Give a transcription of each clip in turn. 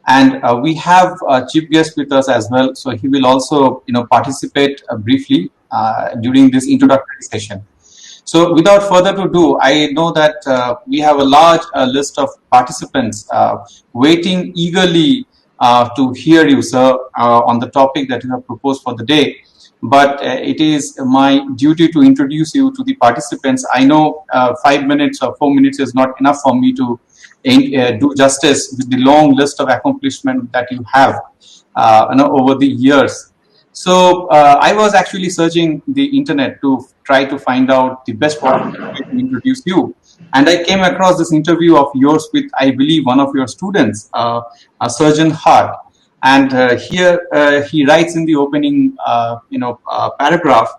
And we have a chief guest with us as well, so he will also participate briefly during this introductory session. So without further ado, I know that we have a large list of participants waiting eagerly to hear you, sir, on the topic that you have proposed for the day. But it is my duty to introduce you to the participants. I know 5 minutes or 4 minutes is not enough for me to do justice with the long list of accomplishments that you have over the years. So I was actually searching the internet to try to find out the best way to introduce you. And I came across this interview of yours with, I believe, one of your students, Surgeon Hart. And here he writes in the opening, paragraph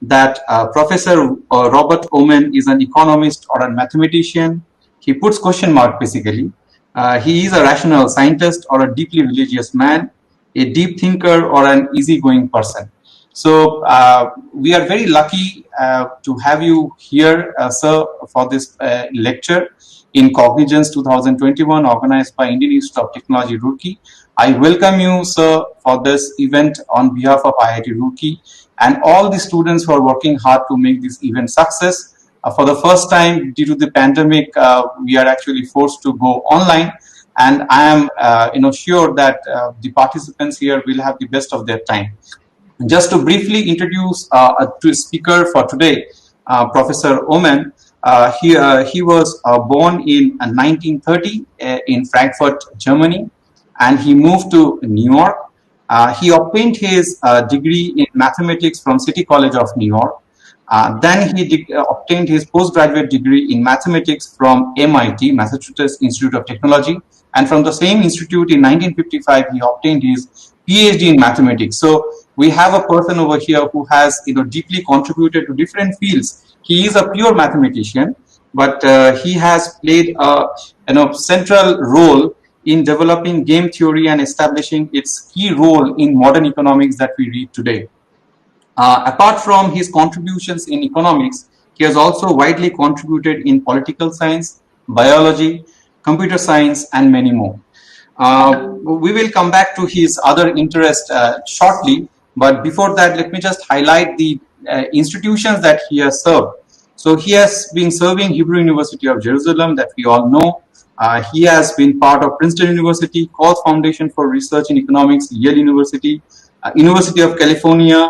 that Professor Robert Aumann is an economist or a mathematician. He puts question mark basically. He is a rational scientist or a deeply religious man, a deep thinker or an easygoing person. So we are very lucky to have you here, sir, for this lecture in Cognizance 2021 organized by Indian Institute of Technology, Roorkee. I welcome you, sir, for this event on behalf of IIT Roorkee and all the students who are working hard to make this event success. For the first time due to the pandemic, we are actually forced to go online, and I am sure that the participants here will have the best of their time. Just to briefly introduce a speaker for today, Professor Aumann. He was born in 1930 in Frankfurt, Germany, and he moved to New York. He obtained his degree in mathematics from City College of New York. Then he obtained his postgraduate degree in mathematics from MIT, Massachusetts Institute of Technology. And from the same institute in 1955, he obtained his PhD in mathematics. So we have a person over here who has deeply contributed to different fields. He is a pure mathematician, but he has played a central role in developing game theory and establishing its key role in modern economics that we read today. Apart from his contributions in economics, he has also widely contributed in political science, biology, computer science, and many more. We will come back to his other interests shortly, but before that, let me just highlight the institutions that he has served. So he has been serving Hebrew University of Jerusalem, that we all know. He has been part of Princeton University, Cause Foundation for Research in Economics, Yale University, University of California,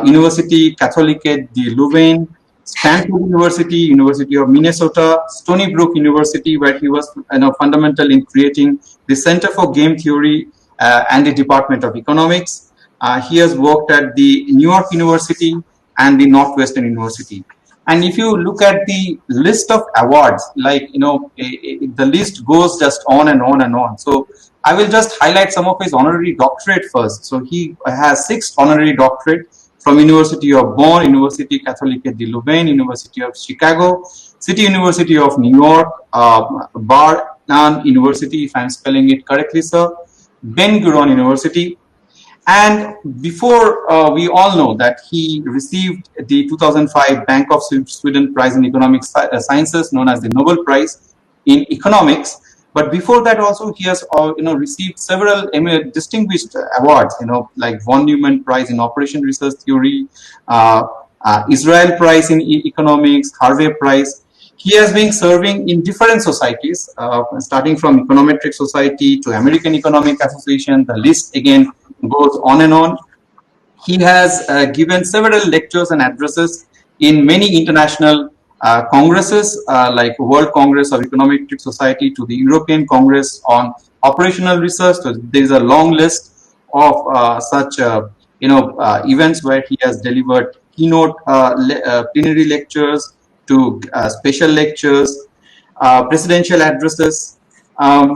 University Catholique de Louvain, Stanford University, University of Minnesota, Stony Brook University, where he was fundamental in creating the Center for Game Theory and the Department of Economics. He has worked at the New York University and the Northwestern University. And if you look at the list of awards, the list goes just on and on and on. So I will just highlight some of his honorary doctorate first. So he has 6 honorary doctorates from University of Bonn, University Catholique de Louvain, University of Chicago, City University of New York, Bar-Ilan University, if I'm spelling it correctly, sir, Ben-Gurion University. And before we all know that he received the 2005 Bank of Sweden Prize in Economic Sciences, known as the Nobel Prize in Economics. But before that also, he has received several distinguished awards, like von Neumann Prize in Operation Research Theory, Israel Prize in Economics, Harvey Prize. He has been serving in different societies, starting from Econometric Society to American Economic Association. The list again goes on and on. He has given several lectures and addresses in many international congresses, like World Congress of Econometric Society to the European Congress on Operational Research. So there is a long list of such events where he has delivered keynote plenary lectures to special lectures, presidential addresses.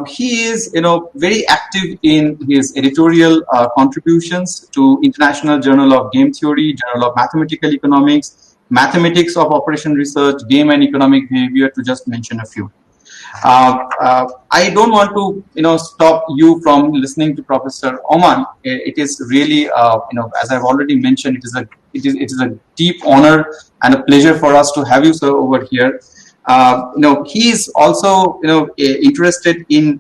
He is very active in his editorial contributions to International Journal of Game Theory, Journal of Mathematical Economics, Mathematics of Operation Research, Game and Economic Behavior, to just mention a few. I don't want to stop you from listening to Professor Aumann. It is really as I've already mentioned, it is a deep honor and a pleasure for us to have you, sir, over here. He is also interested in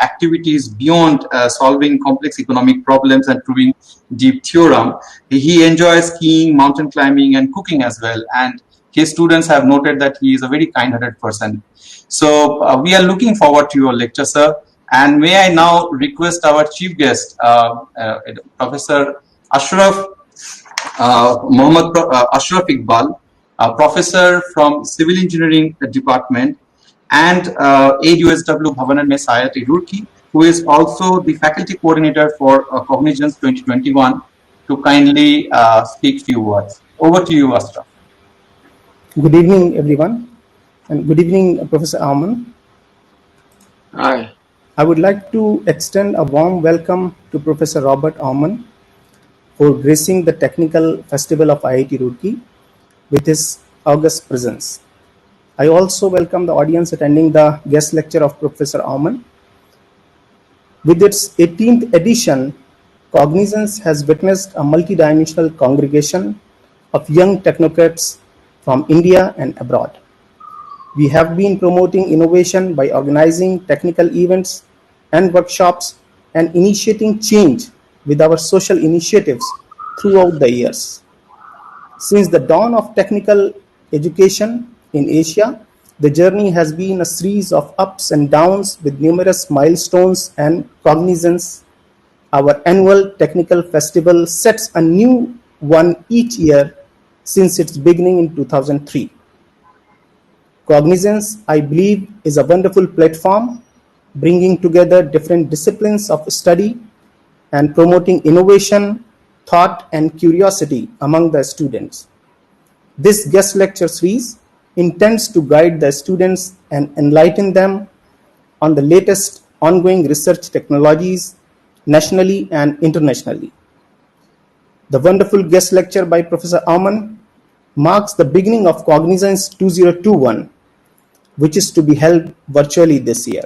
activities beyond solving complex economic problems and proving deep theorem. He enjoys skiing, mountain climbing, and cooking as well. And his students have noted that he is a very kind-hearted person. So we are looking forward to your lecture, sir. And may I now request our chief guest, Professor Ashraf Ashraf Iqbal, a professor from Civil Engineering Department and AUSW Bhavanan Mein IIT Roorkee, who is also the faculty coordinator for Cognizance 2021, to kindly speak few words. Over to you, Ashraf. Good evening, everyone, and good evening, Professor Aumann. Hi. I would like to extend a warm welcome to Professor Robert Aumann for gracing the Technical Festival of IIT Roorkee with his august presence. I also welcome the audience attending the guest lecture of Professor Aumann. With its 18th edition, Cognizance has witnessed a multidimensional congregation of young technocrats from India and abroad. We have been promoting innovation by organizing technical events and workshops and initiating change with our social initiatives throughout the years. Since the dawn of technical education in Asia, the journey has been a series of ups and downs with numerous milestones and Cognizance. Our annual technical festival sets a new one each year since its beginning in 2003. Cognizance, I believe, is a wonderful platform bringing together different disciplines of study and promoting innovation, thought, and curiosity among the students. This guest lecture series intends to guide the students and enlighten them on the latest ongoing research technologies nationally and internationally. The wonderful guest lecture by Professor Aumann marks the beginning of Cognizance 2021, which is to be held virtually this year.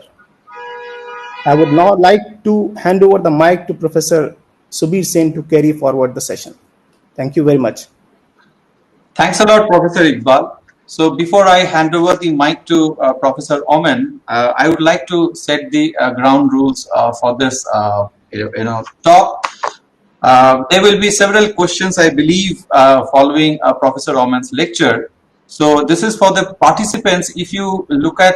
I would now like to hand over the mic to Professor Subir Sen to carry forward the session. Thank you very much. Thanks a lot, Professor Iqbal. So before I hand over the mic to Professor Aumann, I would like to set the ground rules for this talk. There will be several questions, I believe, following Professor Aumann's lecture. So this is for the participants. If you look at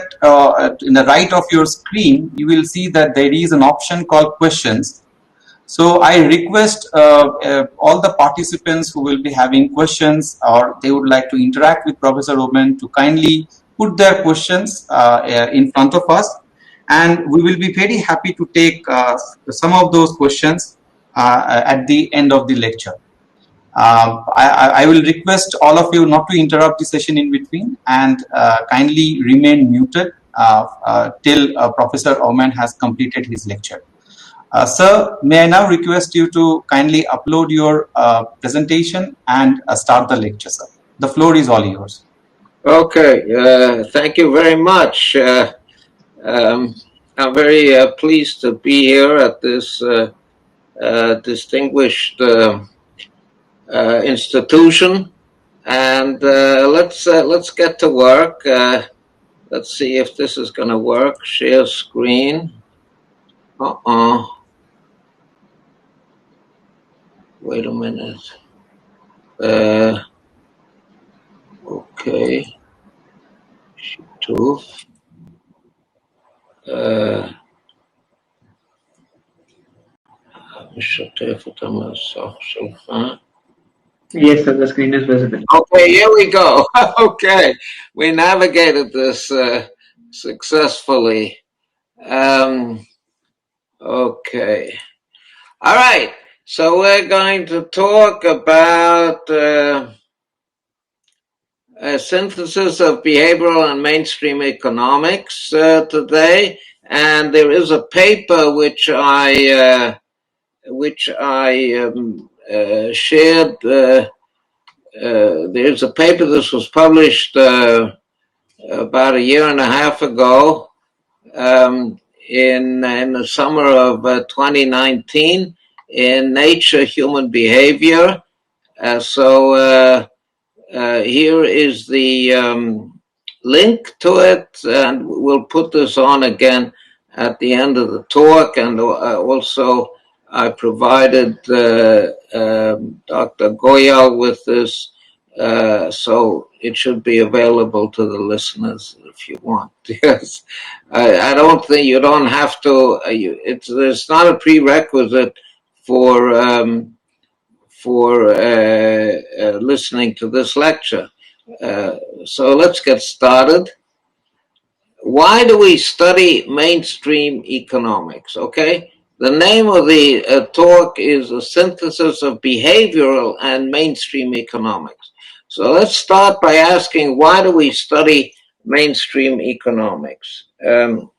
in the right of your screen, you will see that there is an option called questions. So I request all the participants who will be having questions or they would like to interact with Professor Aumann to kindly put their questions in front of us, and we will be very happy to take some of those questions at the end of the lecture. I will request all of you not to interrupt the session in between and kindly remain muted till Professor Aumann has completed his lecture. Sir, may I now request you to kindly upload your presentation and start the lecture, sir. The floor is all yours. Okay, thank you very much. I'm very pleased to be here at this distinguished institution, and let's get to work. Let's see if this is going to work. Share screen. Wait a minute. Okay. Two. Yes, sir, the screen is visible. Okay, here we go. Okay, we navigated this successfully. Okay. All right. So we're going to talk about a synthesis of behavioral and mainstream economics today, and there is a paper which I shared. There's a paper. This was published about a year and a half ago in the summer of 2019 in Nature Human Behavior. So here is the link to it, and we'll put this on again at the end of the talk. And also I provided Dr. Goyal with this, so it should be available to the listeners if you want. Yes, I don't think you don't have to. It's not a prerequisite for listening to this lecture. So let's get started. Why do we study mainstream economics? Okay, the name of the talk is a synthesis of behavioral and mainstream economics. So let's start by asking, why do we study mainstream economics? Well,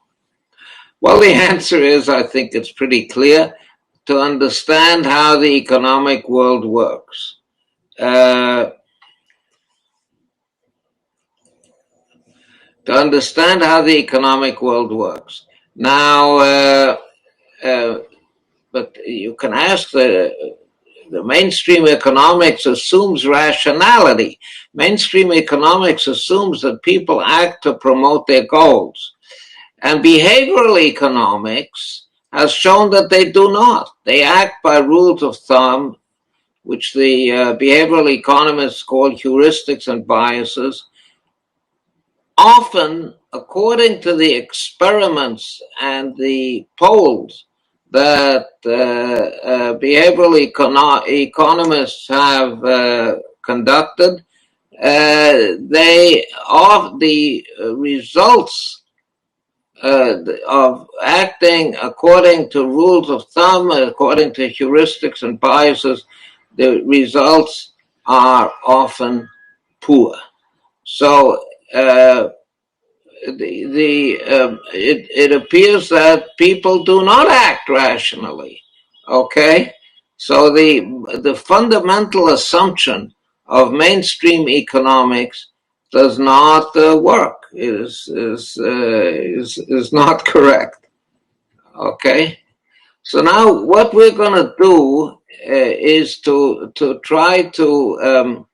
the answer is, I think it's pretty clear, to understand how the economic world works. To understand how the economic world works. Now, but you can ask, the mainstream economics assumes rationality. Mainstream economics assumes that people act to promote their goals. And behavioral economics has shown that they do not. They act by rules of thumb, which the behavioral economists call heuristics and biases, often according to the experiments and the polls that behavioral economists have conducted. The results of acting according to rules of thumb, according to heuristics and biases, the results are often poor. So it appears that people do not act rationally. Okay, so the fundamental assumption of mainstream economics does not work. Is not correct. Okay, so now what we're going to do is to try to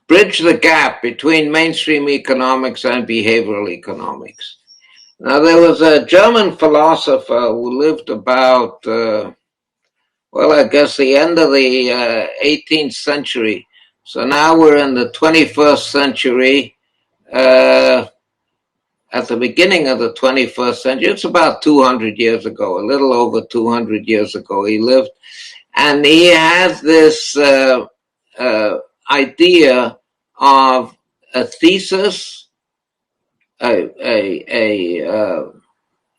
bridge the gap between mainstream economics and behavioral economics. Now, there was a German philosopher who lived about, well, I guess the end of the 18th century. So now we're in the 21st century. At the beginning of the 21st century, it's about 200 years ago, a little over 200 years ago he lived. And he has this idea of a thesis,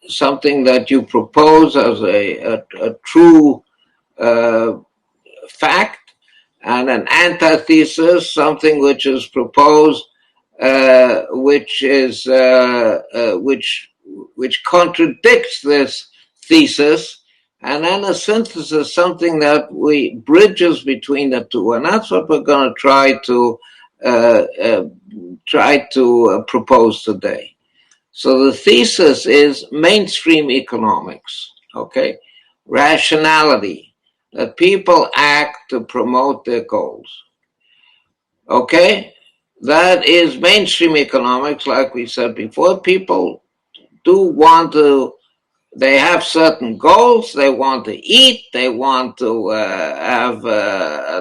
something that you propose as a true fact, and an antithesis, something which is proposed, which contradicts this thesis. And then a synthesis, something that bridges between the two, and that's what we're going to try to propose today. So the thesis is mainstream economics, okay? Rationality, that people act to promote their goals, okay? That is mainstream economics, like we said before. People do want to. They have certain goals. They want to eat. They want to have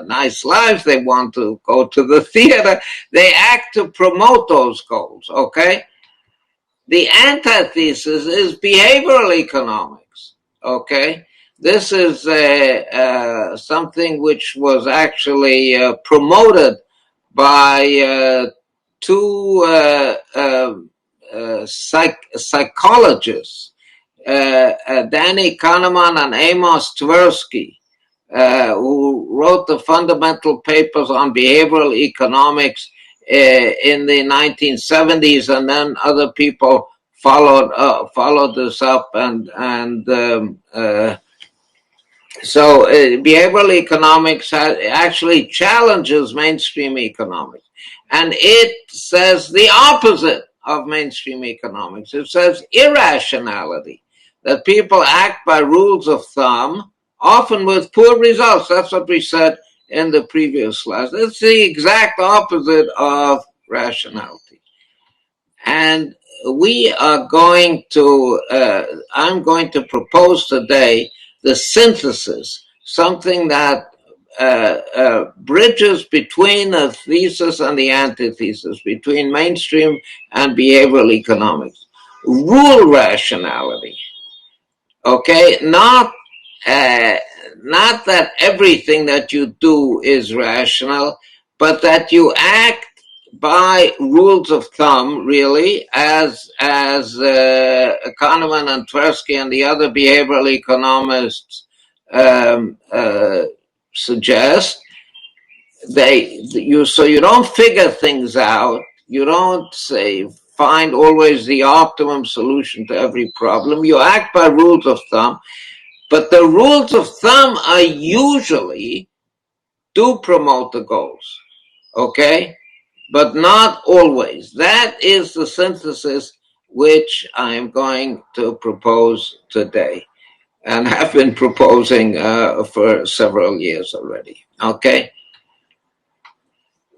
nice lives. They want to go to the theater. They act to promote those goals, okay? The antithesis is behavioral economics, okay? This is something which was actually promoted by two psychologists, Danny Kahneman and Amos Tversky, who wrote the fundamental papers on behavioral economics in the 1970s, and then other people followed this up, and so behavioral economics actually challenges mainstream economics, and it says the opposite of mainstream economics. It says irrationality, that people act by rules of thumb, often with poor results. That's what we said in the previous slides. It's the exact opposite of rationality. And we are going to, I'm going to propose today the synthesis, something that bridges between the thesis and the antithesis, between mainstream and behavioral economics. Rule rationality, okay? Not that everything that you do is rational, but that you act by rules of thumb, really, as Kahneman and Tversky and the other behavioral economists suggest. So you don't figure things out. You don't find always the optimum solution to every problem. You act by rules of thumb, but the rules of thumb are usually do promote the goals, okay? But not always. That is the synthesis which I am going to propose today, and have been proposing for several years already, okay?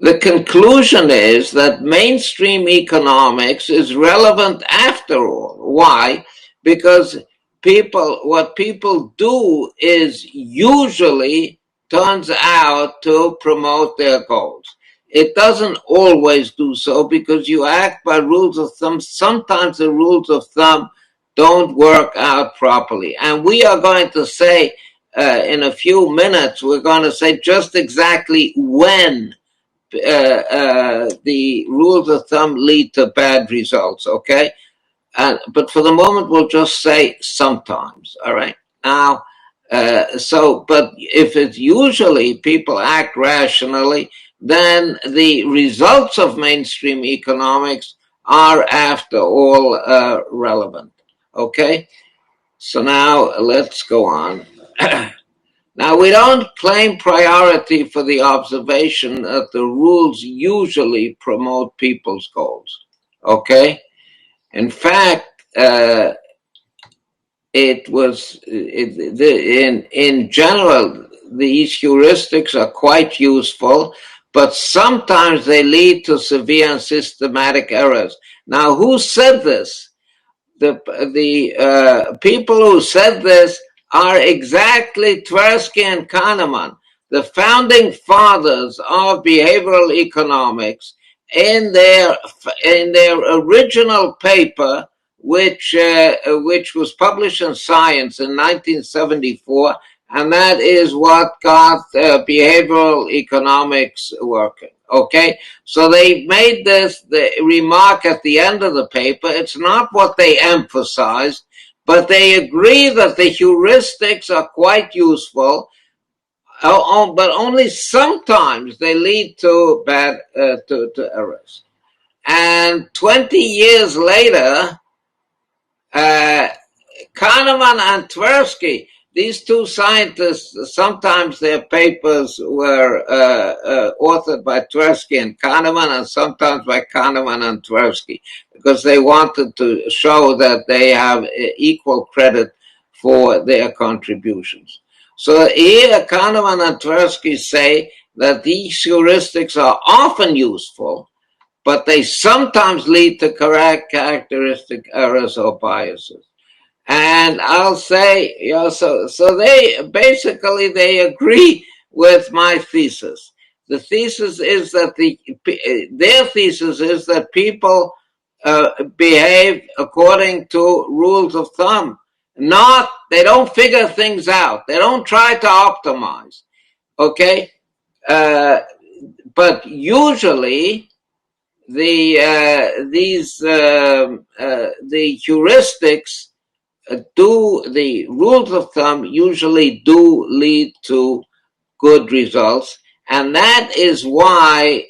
The conclusion is that mainstream economics is relevant after all. Why? Because what people do is usually turns out to promote their goals. It doesn't always do so because you act by rules of thumb. Sometimes the rules of thumb don't work out properly. And we are going to say in a few minutes, we're going to say just exactly when the rules of thumb lead to bad results, okay? But for the moment, we'll just say sometimes, all right? Now, but if it's usually people act rationally, then the results of mainstream economics are, after all, relevant, okay? So now let's go on. Now, we don't claim priority for the observation that the rules usually promote people's goals, okay? In fact, in general, these heuristics are quite useful, but sometimes they lead to severe and systematic errors. Now, who said this? The people who said this are exactly Tversky and Kahneman, the founding fathers of behavioral economics, in their original paper, which was published in Science in 1974, and that is what got behavioral economics working. Okay, so they made the remark at the end of the paper. It's not what they emphasized, but they agree that the heuristics are quite useful, but only sometimes they lead to bad to errors. And 20 years later, Kahneman and Tversky, these two scientists, sometimes their papers were authored by Tversky and Kahneman, and sometimes by Kahneman and Tversky, because they wanted to show that they have equal credit for their contributions. So here Kahneman and Tversky say that these heuristics are often useful, but they sometimes lead to correct characteristic errors or biases. And I'll say, so they basically, they agree with my thesis. The thesis is that their thesis is that people behave according to rules of thumb. They don't figure things out. They don't try to optimize. Okay? But usually the heuristics the rules of thumb usually do lead to good results, and that is why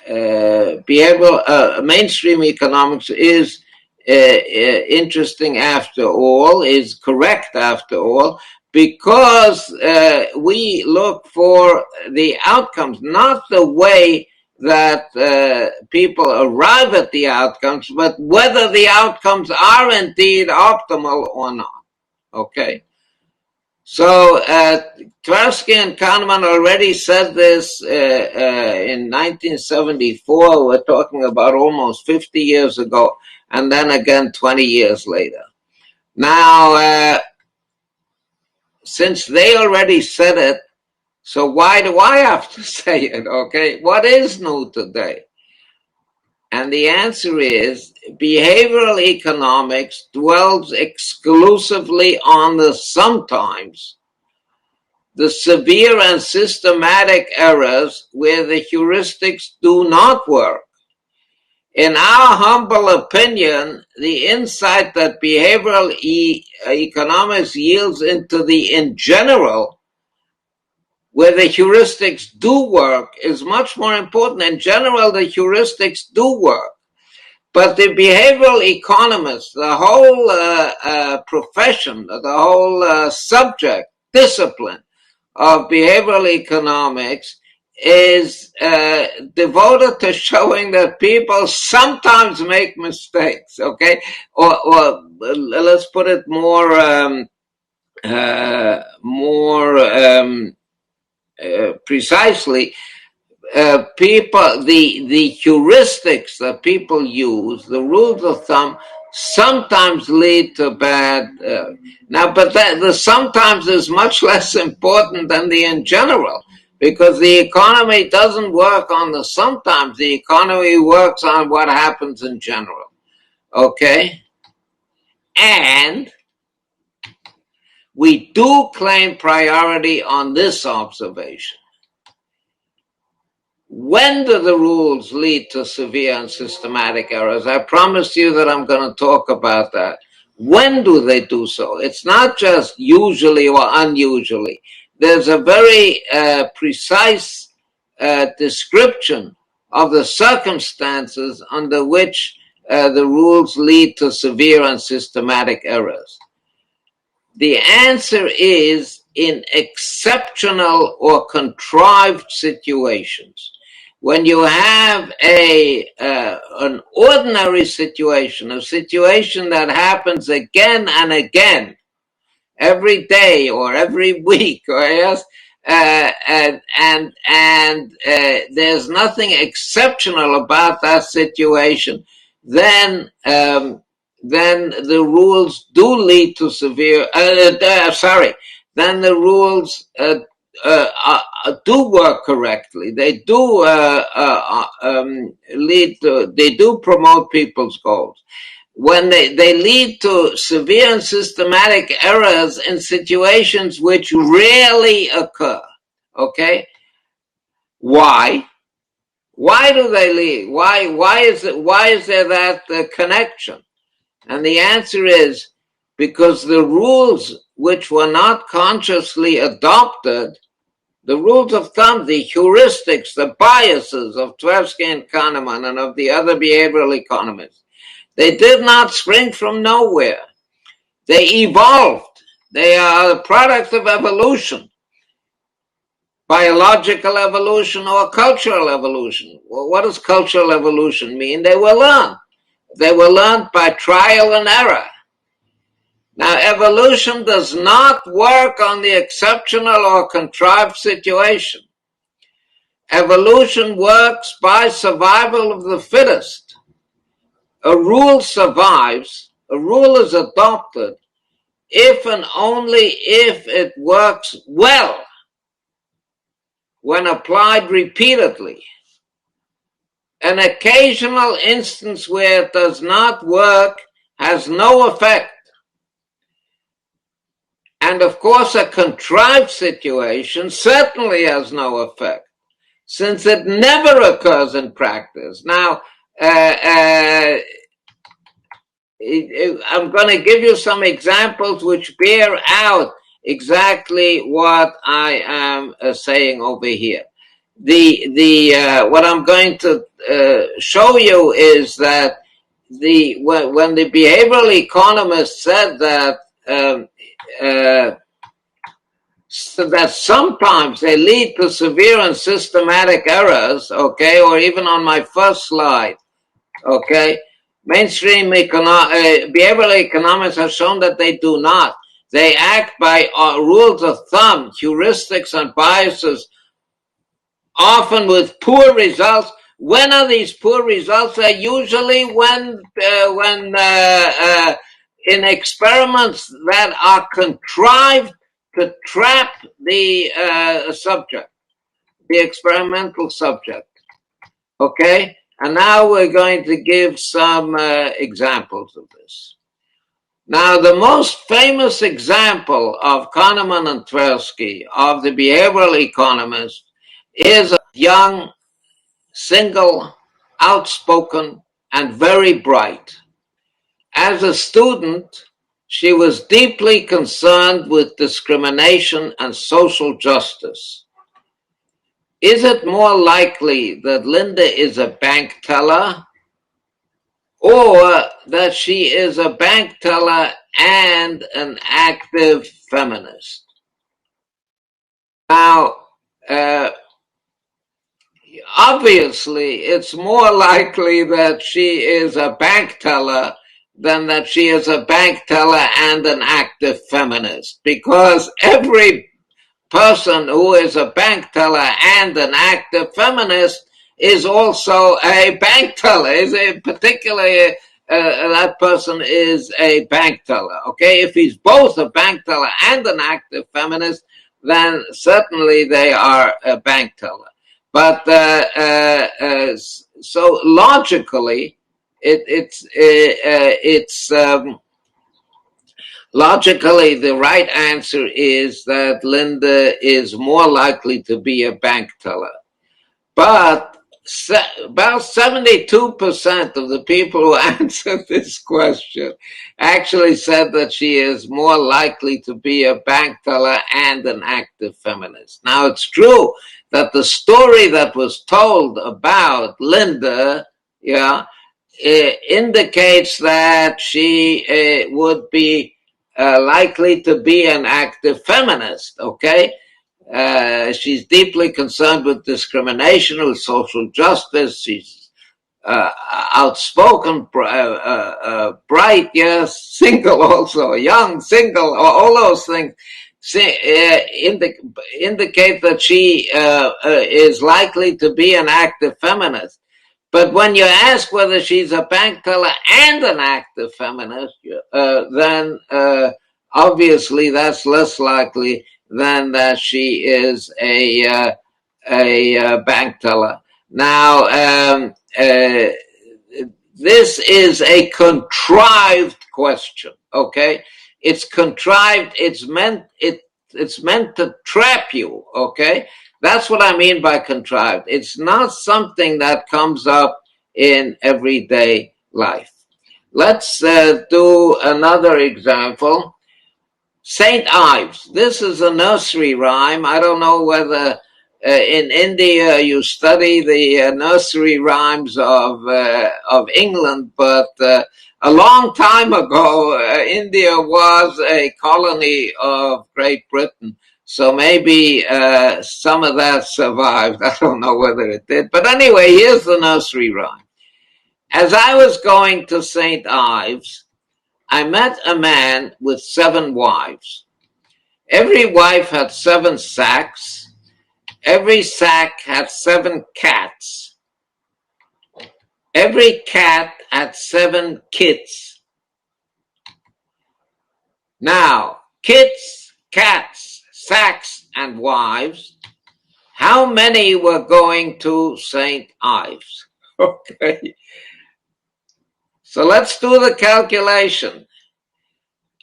behavioral mainstream economics is interesting after all, is correct after all, because we look for the outcomes, not the way that people arrive at the outcomes, but whether the outcomes are indeed optimal or not. Okay. So Tversky and Kahneman already said this in 1974. We're talking about almost 50 years ago, and then again 20 years later. Now, since they already said it, so why do I have to say it, okay? What is new today? And the answer is behavioral economics dwells exclusively on the sometimes, the severe and systematic errors where the heuristics do not work. In our humble opinion, the insight that behavioral economics yields into the in general, where the heuristics do work, is much more important. In general, the heuristics do work. But the behavioral economists, the whole profession, the whole subject, discipline of behavioral economics is devoted to showing that people sometimes make mistakes, okay? Or let's put it more precisely, people, the heuristics that people use, the rules of thumb, sometimes lead to bad. Now, but the sometimes is much less important than the in general, because the economy doesn't work on the sometimes. The economy works on what happens in general. Okay? And we do claim priority on this observation. When do the rules lead to severe and systematic errors? I promised you that I'm going to talk about that. When do they do so? It's not just usually or unusually. There's a very precise description of the circumstances under which the rules lead to severe and systematic errors. The answer is in exceptional or contrived situations. When you have an ordinary situation, a situation that happens again and again, every day or every week, or yes, and there's nothing exceptional about that situation, then the rules do lead to severe. Then the rules do work correctly. They do lead to. They do promote people's goals. When they lead to severe and systematic errors in situations which rarely occur. Okay, why? Why do they lead? Why is it? Why is there that connection? And the answer is because the rules which were not consciously adopted, the rules of thumb, the heuristics, the biases of Tversky and Kahneman and of the other behavioral economists, they did not spring from nowhere. They evolved. They are a product of evolution, biological evolution or cultural evolution. Well, what does cultural evolution mean? They were learned. They were learned by trial and error. Now, evolution does not work on the exceptional or contrived situation. Evolution works by survival of the fittest. A rule survives, a rule is adopted if and only if it works well when applied repeatedly. An occasional instance where it does not work has no effect. And of course, a contrived situation certainly has no effect, since it never occurs in practice. Now, I'm going to give you some examples which bear out exactly what I am saying over here. What I'm going to show you is that when the behavioral economists said that that sometimes they lead to severe and systematic errors, okay, or even on my first slide, okay, mainstream behavioral economics have shown that they do not. They act by rules of thumb, heuristics, and biases, often with poor results. When are these poor results? They're usually when in experiments that are contrived to trap the subject, the experimental subject. Okay? And now we're going to give some examples of this. Now, the most famous example of Kahneman and Tversky, of the behavioral economist, is a young, single, outspoken, and very bright. As a student, she was deeply concerned with discrimination and social justice. Is it more likely that Linda is a bank teller, or that she is a bank teller and an active feminist? Now, obviously, it's more likely that she is a bank teller than that she is a bank teller and an active feminist, because every person who is a bank teller and an active feminist is also a bank teller, is a particularly that person is a bank teller. Okay, if he's both a bank teller and an active feminist, then certainly they are a bank teller. But so logically, logically, the right answer is that Linda is more likely to be a bank teller. But about 72% of the people who answered this question actually said that she is more likely to be a bank teller and an active feminist. Now, it's true that the story that was told about Linda, indicates that she would be likely to be an active feminist, okay? She's deeply concerned with discrimination, with social justice. She's outspoken, bright, yes, single also, young, single, all those things indicate that she is likely to be an active feminist. But when you ask whether she's a bank teller and an active feminist, then obviously that's less likely than that she is a bank teller. Now, this is a contrived question. Okay, it's contrived. It's meant to trap you. Okay. That's what I mean by contrived. It's not something that comes up in everyday life. Let's do another example. Saint Ives. This is a nursery rhyme. I don't know whether in India you study the nursery rhymes of England, but a long time ago, India was a colony of Great Britain. So maybe some of that survived. I don't know whether it did. But anyway, here's the nursery rhyme. As I was going to St. Ives, I met a man with 7 wives. Every wife had 7 sacks. Every sack had 7 cats. Every cat had 7 kids. Now, kids, cats, sacks, and wives, how many were going to St. Ives? Okay. So let's do the calculation.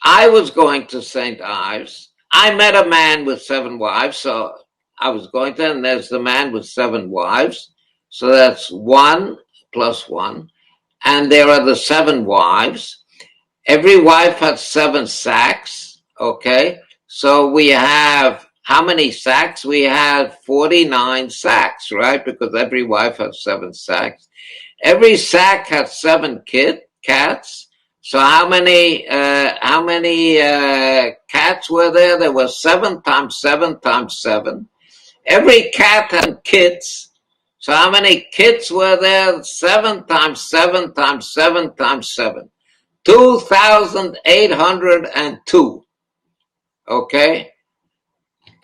I was going to St. Ives. I met a man with 7 wives, so I was going to, and there's the man with 7 wives. So that's 1 plus 1. And there are the 7 wives. Every wife had 7 sacks, okay? So we have, how many sacks? We have 49 sacks, right? Because every wife has 7 sacks. Every sack had 7 cats. So how many cats were there? There were 7 times 7 times 7. Every cat had kids. So how many kids were there? 7 times 7 times 7 times 7. 2,802. Okay?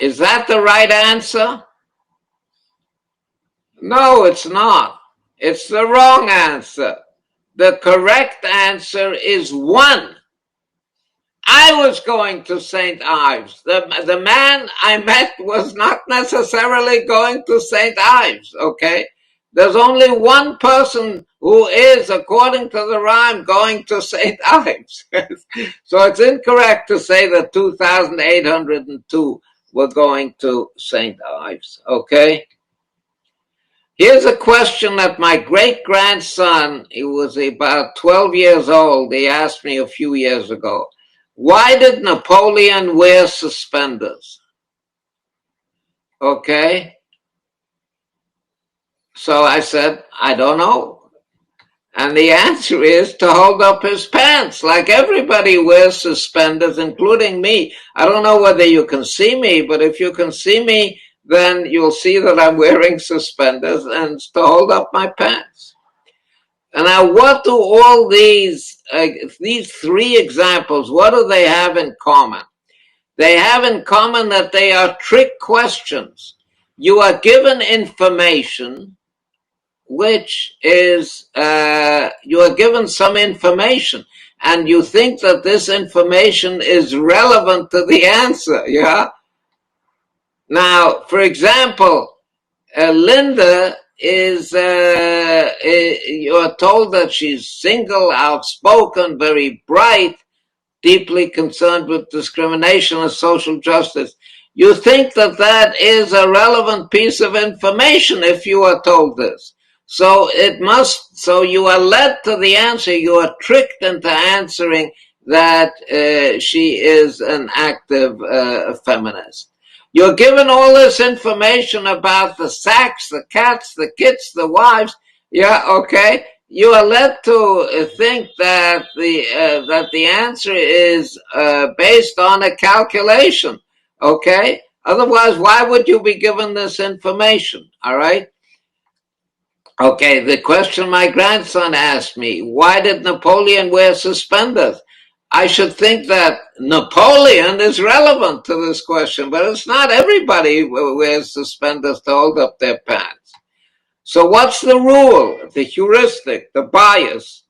Is that the right answer? No, it's not. It's the wrong answer. The correct answer is 1. I was going to St. Ives. The man I met was not necessarily going to St. Ives, okay? There's only one person who is, according to the rhyme, going to St. Ives. So it's incorrect to say that 2,802 were going to St. Ives, okay? Here's a question that my great-grandson, he was about 12 years old, he asked me a few years ago. Why did Napoleon wear suspenders? Okay. So I said, I don't know. And the answer is to hold up his pants. Like everybody wears suspenders, including me. I don't know whether you can see me, but if you can see me, then you'll see that I'm wearing suspenders, and it's to hold up my pants. And now what do all these 3 examples, what do they have in common? They have in common that they are trick questions. You are given information, which is, you are given some information, and you think that this information is relevant to the answer, yeah? Now, for example, Linda is, you're told that she's single, outspoken, very bright, deeply concerned with discrimination and social justice. You think that that is a relevant piece of information if you are told this. So so you are led to the answer, you are tricked into answering that she is an active feminist. You're given all this information about the sacks, the cats, the kids, the wives. Yeah, okay. You are led to think that the answer is based on a calculation. Okay. Otherwise, why would you be given this information? All right. Okay. The question my grandson asked me: why did Napoleon wear suspenders? I should think that Napoleon is relevant to this question, but it's not. Everybody wears suspenders to hold up their pants. So what's the rule, the heuristic, the bias?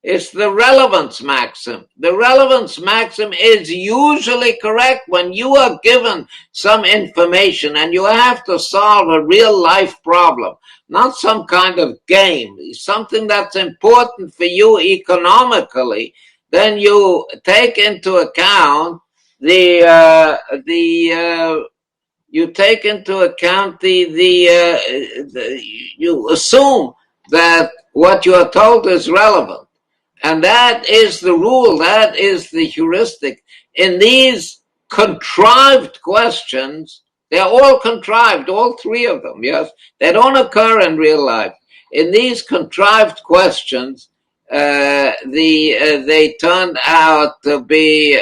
It's the relevance maxim. The relevance maxim is usually correct when you are given some information and you have to solve a real life problem, not some kind of game, something that's important for you economically. Then you take into account you assume that what you are told is relevant. And that is the rule, that is the heuristic. In these contrived questions, they're all contrived, all 3 of them, yes? They don't occur in real life. In these contrived questions, they turned out to be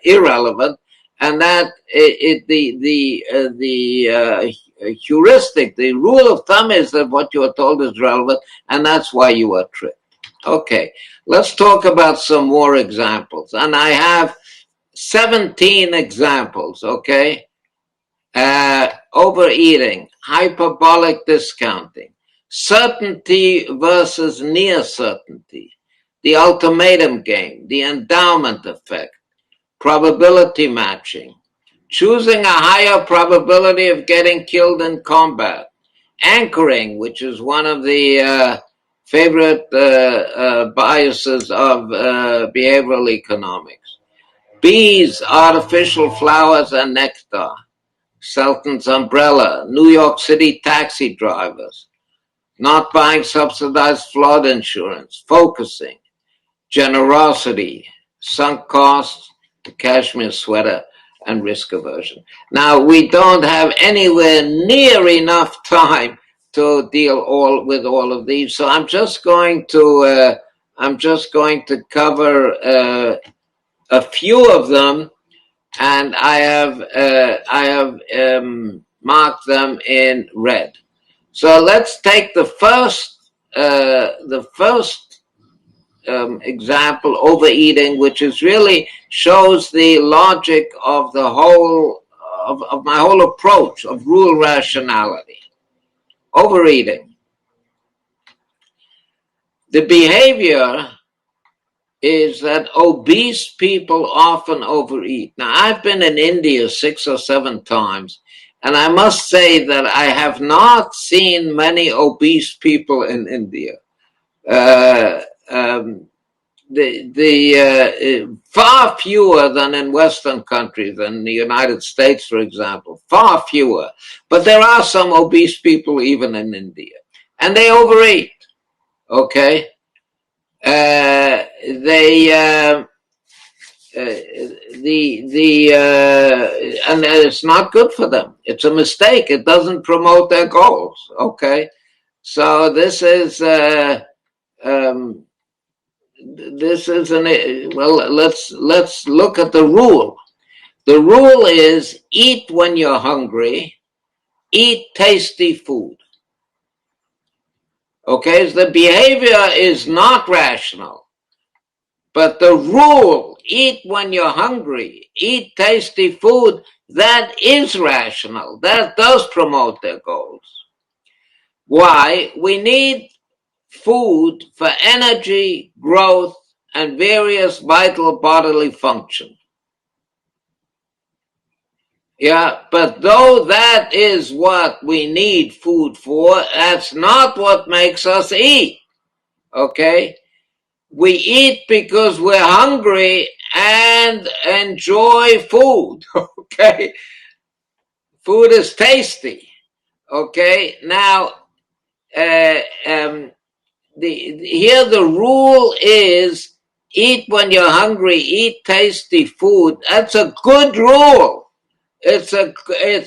irrelevant, and that the heuristic, the rule of thumb is that what you are told is relevant, and that's why you are tricked. Okay, let's talk about some more examples, and I have 17 examples. Okay, overeating, hyperbolic discounting, certainty versus near certainty, the ultimatum game, the endowment effect, probability matching, choosing a higher probability of getting killed in combat, anchoring, which is one of the favorite biases of behavioral economics, bees, artificial flowers, and nectar, Selton's umbrella, New York City taxi drivers, not buying subsidized flood insurance, focusing, generosity, sunk costs, the Cashmere Sweater, and risk aversion. Now, we don't have anywhere near enough time to deal with all of these, so I'm just going to cover a few of them, and I have marked them in red. So let's take the first example, overeating, which is really shows the logic of the whole of my whole approach of rule rationality. Overeating. The behavior is that obese people often overeat. Now, I've been in India 6 or 7 times, and I must say that I have not seen many obese people in India. Far fewer than in Western countries, in the United States, for example, far fewer. But there are some obese people even in India, and they overeat. Okay, and it's not good for them. It's a mistake. It doesn't promote their goals. Okay, so this is an well. Let's look at the rule. The rule is eat when you're hungry. Eat tasty food. Okay, so the behavior is not rational, but the rule, eat when you're hungry, eat tasty food, that is rational. That does promote their goals. Why? We need food for energy, growth, and various vital bodily functions. Yeah, but though that is what we need food for, that's not what makes us eat. Okay? We eat because we're hungry and enjoy food. Okay? Food is tasty. Okay? Now, here the rule is eat when you're hungry, eat tasty food. That's a good rule. It's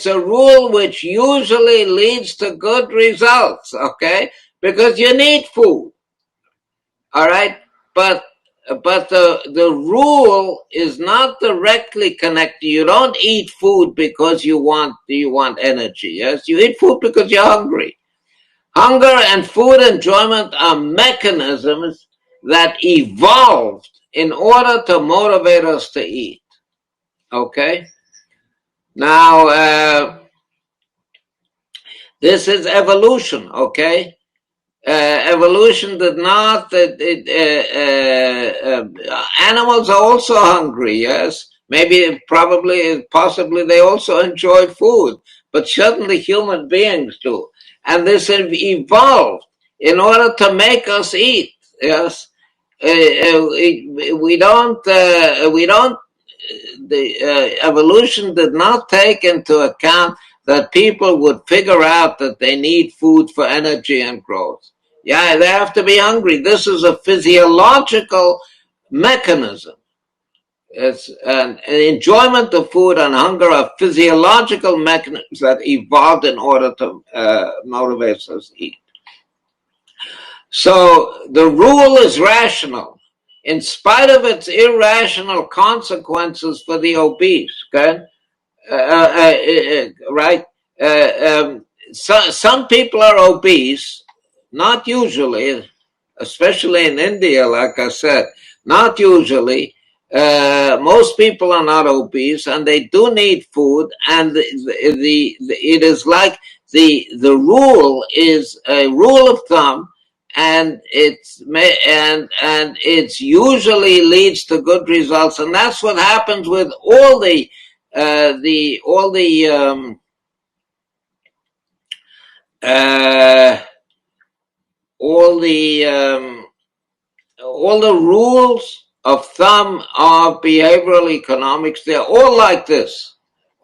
a rule which usually leads to good results, okay? Because you need food, all right? But the rule is not directly connected. You don't eat food because you want energy. Yes, you eat food because you're hungry. Hunger and food enjoyment are mechanisms that evolved in order to motivate us to eat. Okay. Now, this is evolution, okay? Evolution did not, animals are also hungry, yes? Maybe, probably, possibly they also enjoy food, but certainly human beings do. And this evolved in order to make us eat, yes? We don't, evolution did not take into account that people would figure out that they need food for energy and growth. Yeah, they have to be hungry. This is a physiological mechanism. It's an enjoyment of food and hunger are physiological mechanisms that evolved in order to motivate us to eat. So the rule is rational, in spite of its irrational consequences for the obese. Okay, right? Some people are obese, not usually, especially in India, like I said, not usually. Most people are not obese, and they do need food. And it is like the rule is a rule of thumb. And it's usually leads to good results, and that's what happens with all the rules of thumb of behavioral economics. They're all like this.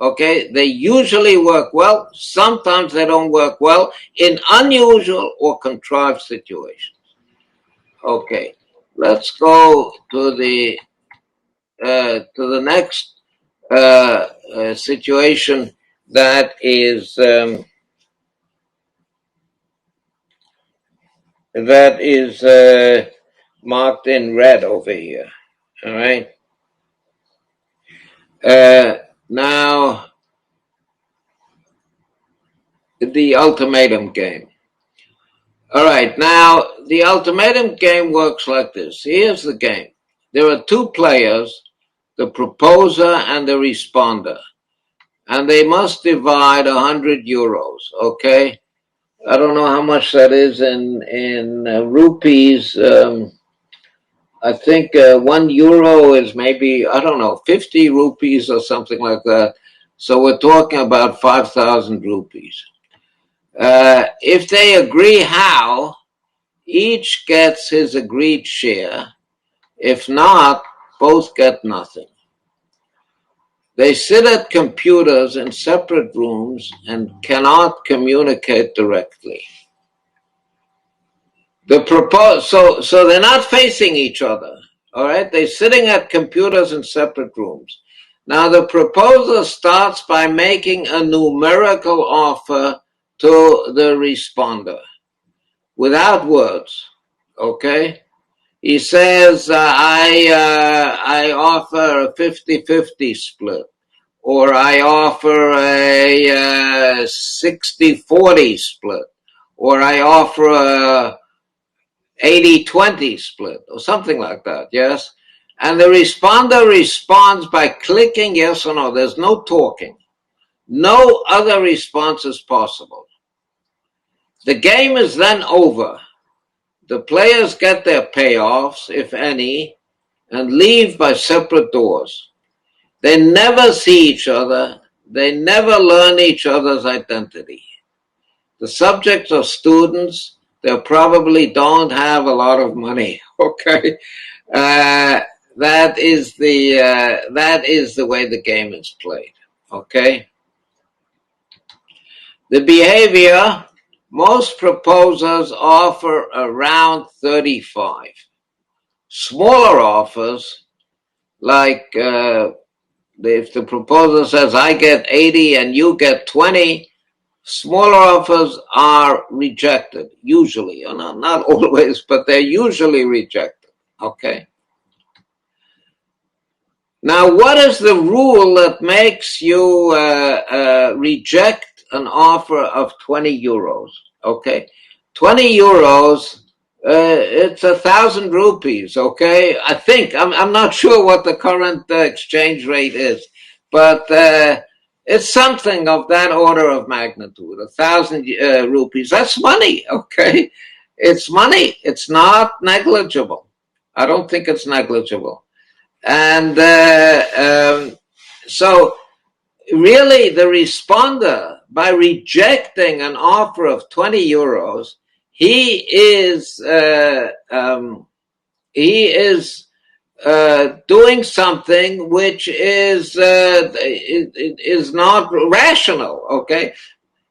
Okay, they usually work well. Sometimes they don't work well in unusual or contrived situations. Okay, let's go to the next situation that is marked in red over here. All right. Now, the ultimatum game. All right, now the ultimatum game works like this. Here's the game. There are two players, the proposer and the responder, and they must divide 100 euros, okay? I don't know how much that is in rupees. I think 1 euro is maybe, I don't know, 50 rupees or something like that. So we're talking about 5,000 rupees. If they agree how, each gets his agreed share. If not, both get nothing. They sit at computers in separate rooms and cannot communicate directly. So they're not facing each other, all right? They're sitting at computers in separate rooms. Now the proposer starts by making a numerical offer to the responder without words, okay? He says, I offer a 50-50 split, or I offer a 60-40 split, or I offer a 80-20 split, or something like that, yes? And the responder responds by clicking yes or no. There's no talking. No other response is possible. The game is then over. The players get their payoffs, if any, and leave by separate doors. They never see each other. They never learn each other's identity. The subjects are students. They probably don't have a lot of money, okay? That is the way the game is played, okay? The behavior, most proposers offer around 35. Smaller offers, like if the proposer says, I get 80 and you get 20, smaller offers are rejected, usually. Not always, but they're usually rejected, okay? Now, what is the rule that makes you reject an offer of 20 euros, okay? 20 euros, it's 1,000 rupees, okay? I think, I'm not sure what the current exchange rate is, but it's something of that order of magnitude, 1,000 rupees. That's money, okay? It's money. It's not negligible. I don't think it's negligible. And so really the responder, by rejecting an offer of 20 euros, he is doing something which is not rational, okay?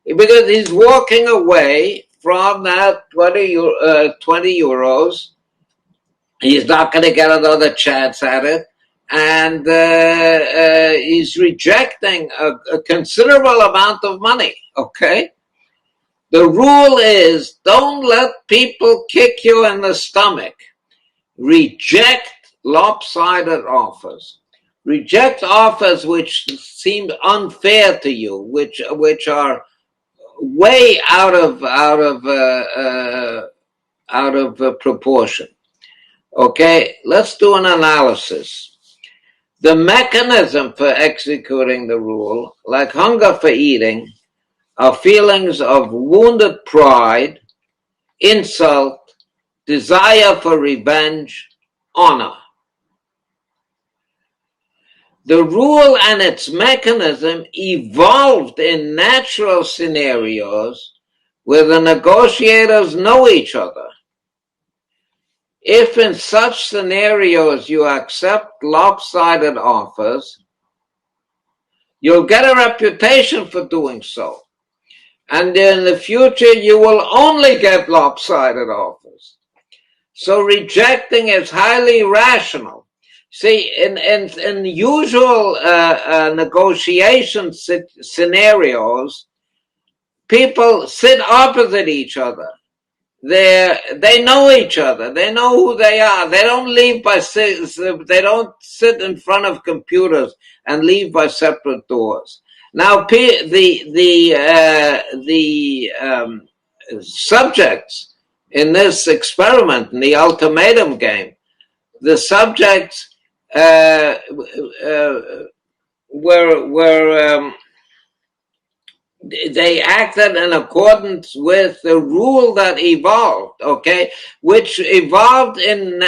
Because he's walking away from that 20 euros. He's not going to get another chance at it. And he's rejecting a considerable amount of money, okay? The rule is, don't let people kick you in the stomach. Reject lopsided offers. Reject offers which seem unfair to you, which are way out of proportion. Okay, let's do an analysis. The mechanism for executing the rule, like hunger for eating, are feelings of wounded pride, insult, desire for revenge, honor. The rule and its mechanism evolved in natural scenarios where the negotiators know each other. If in such scenarios you accept lopsided offers, you'll get a reputation for doing so. And in the future, you will only get lopsided offers. So rejecting is highly rational. See, in usual negotiation scenarios, people sit opposite each other. They know each other. They know who they are. They don't leave they don't sit in front of computers and leave by separate doors. Now, the subjects in this experiment, in the ultimatum game, the subjects they acted in accordance with the rule that evolved, okay, which evolved in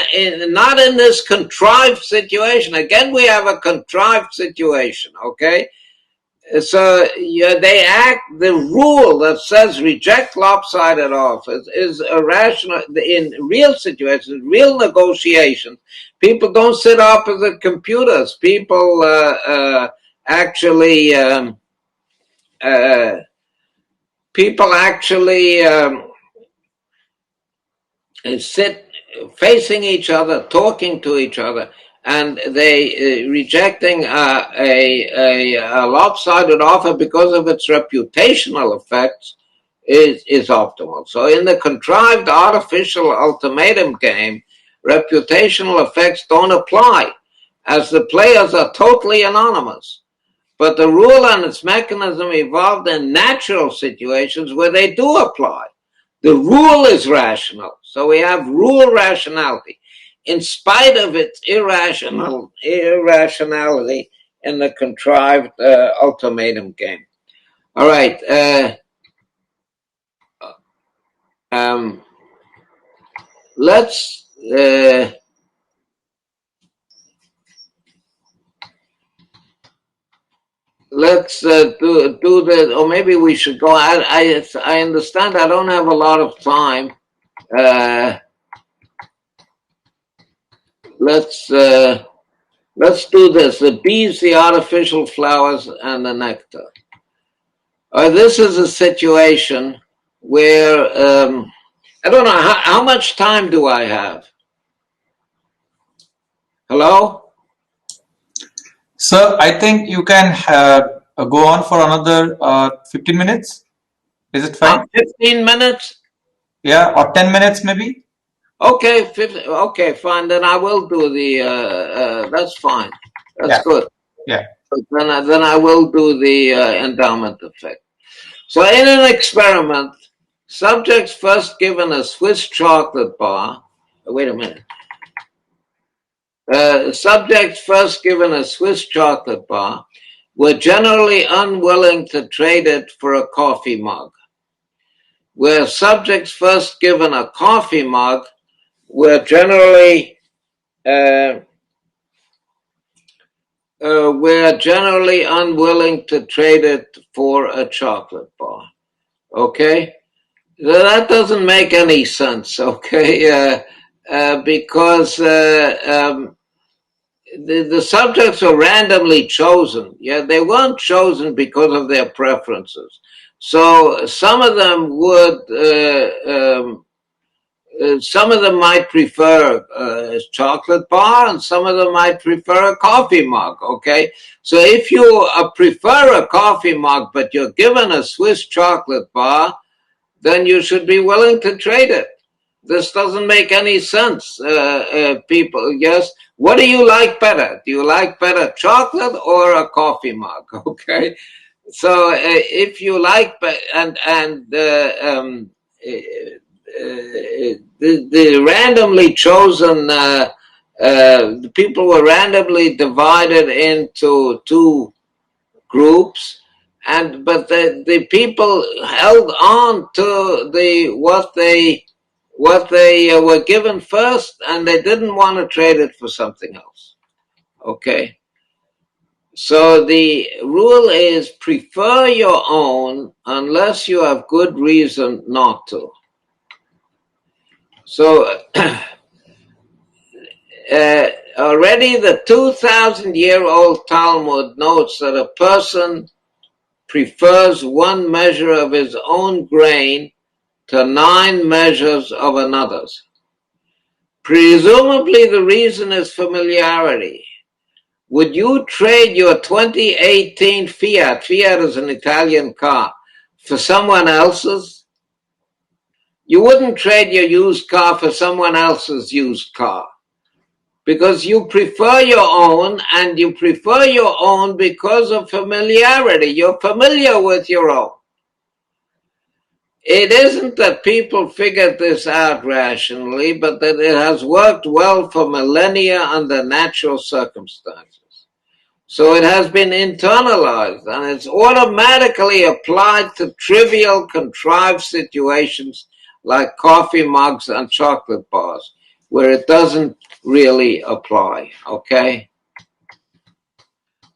not in this contrived situation. Again, we have a contrived situation, okay. So they act, the rule that says reject lopsided offers is irrational in real situations, real negotiations. People don't sit opposite computers. People actually sit facing each other, talking to each other, and they rejecting a lopsided offer because of its reputational effects is optimal. So in the contrived artificial ultimatum game, reputational effects don't apply, as the players are totally anonymous. But the rule and its mechanism evolved in natural situations where they do apply. The rule is rational. So we have rule rationality in spite of its irrationality in the contrived ultimatum game. All right. Let's do this, or maybe we should go. I understand I don't have a lot of time. Let's do this. The bees, the artificial flowers, and the nectar. This is a situation where I don't know how much time do I have. Hello? So I think you can go on for another 15 minutes. Is it fine? 15 minutes? Yeah, or 10 minutes maybe? Okay, okay, fine. Then I will do the, that's fine. That's good. Yeah. Then I will do the endowment effect. So in an experiment, subjects first given a Swiss chocolate bar. Wait a minute. Subjects first given a Swiss chocolate bar were generally unwilling to trade it for a coffee mug. Where subjects first given a coffee mug were generally unwilling to trade it for a chocolate bar. Okay? That doesn't make any sense, okay? Because the subjects were randomly chosen. Yeah, they weren't chosen because of their preferences. So some of them might prefer a chocolate bar, and some of them might prefer a coffee mug. Okay, so if you prefer a coffee mug but you're given a Swiss chocolate bar, then you should be willing to trade it. This doesn't make any sense, people. Yes, what do you like better? Do you like better chocolate or a coffee mug? Okay, so if you like, the randomly chosen, the people were randomly divided into two groups. But the people held on to what they were given first, and they didn't want to trade it for something else. Okay. So the rule is prefer your own unless you have good reason not to. So already the 2,000-year-old Talmud notes that a person prefers one measure of his own grain to 9 measures of another's. Presumably the reason is familiarity. Would you trade your 2018 Fiat is an Italian car, for someone else's? You wouldn't trade your used car for someone else's used car, because you prefer your own, and you prefer your own because of familiarity. You're familiar with your own. it isn't that people figured this out rationally, but that it has worked well for millennia under natural circumstances. So it has been internalized, and it's automatically applied to trivial, contrived situations like coffee mugs and chocolate bars, where it doesn't really apply, okay?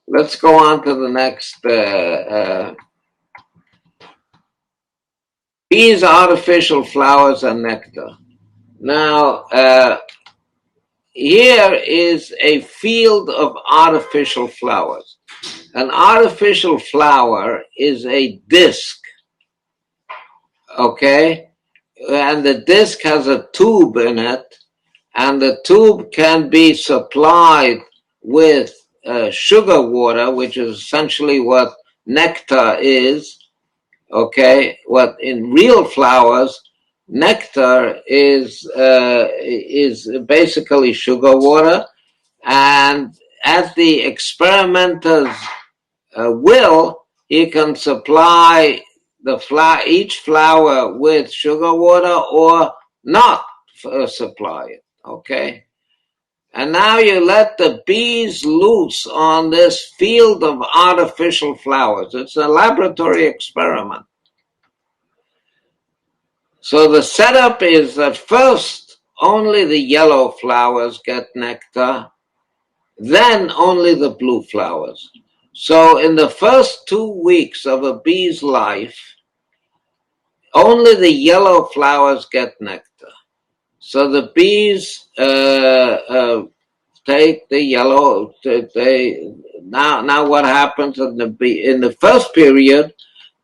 Let's go on to the next. Bees, artificial flowers, and nectar. Now, here is a field of artificial flowers. An artificial flower is a disc, okay? And the disc has a tube in it, and the tube can be supplied with sugar water, which is essentially what nectar is, okay? What in real flowers, nectar is basically sugar water, and at the experimenter's will, he can supply each flower with sugar water or not supply it, okay? And now you let the bees loose on this field of artificial flowers. It's a laboratory experiment. So the setup is that first only the yellow flowers get nectar, then only the blue flowers. So in the first 2 weeks of a bee's life, only the yellow flowers get nectar. So the bees take the yellow. Now what happens in the first period?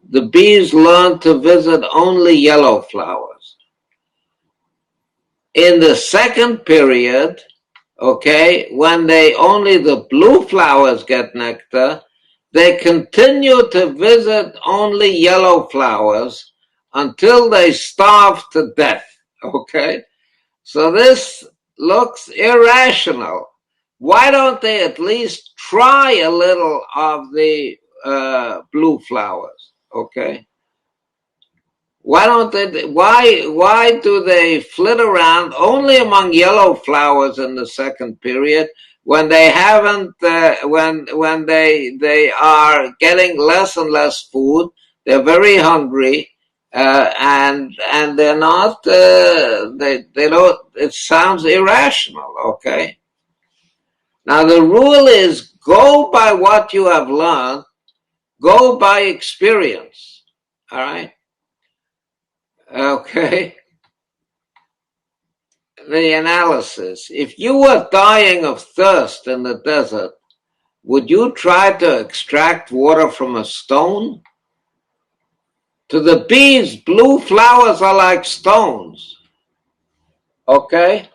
The bees learn to visit only yellow flowers. In the second period, okay, when only the blue flowers get nectar, they continue to visit only yellow flowers until they starve to death, okay? So this looks irrational. Why don't they at least try a little of the blue flowers? Okay. Why don't they? Why do they flit around only among yellow flowers in the second period when they haven't? When they are getting less and less food, they're very hungry, and they're not. They don't. It sounds irrational. Okay. Now the rule is go by what you have learned. Go by experience, all right? Okay. The analysis. If you were dying of thirst in the desert, would you try to extract water from a stone? To the bees, blue flowers are like stones. Okay?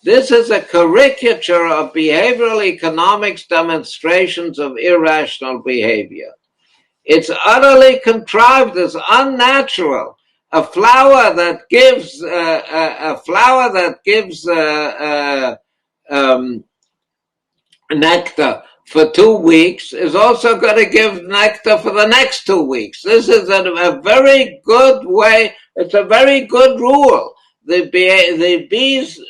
This is a caricature of behavioral economics demonstrations of irrational behavior. It's utterly contrived, it's unnatural. A flower that gives nectar for 2 weeks is also going to give nectar for the next 2 weeks. This is a very good way. It's a very good rule. The bees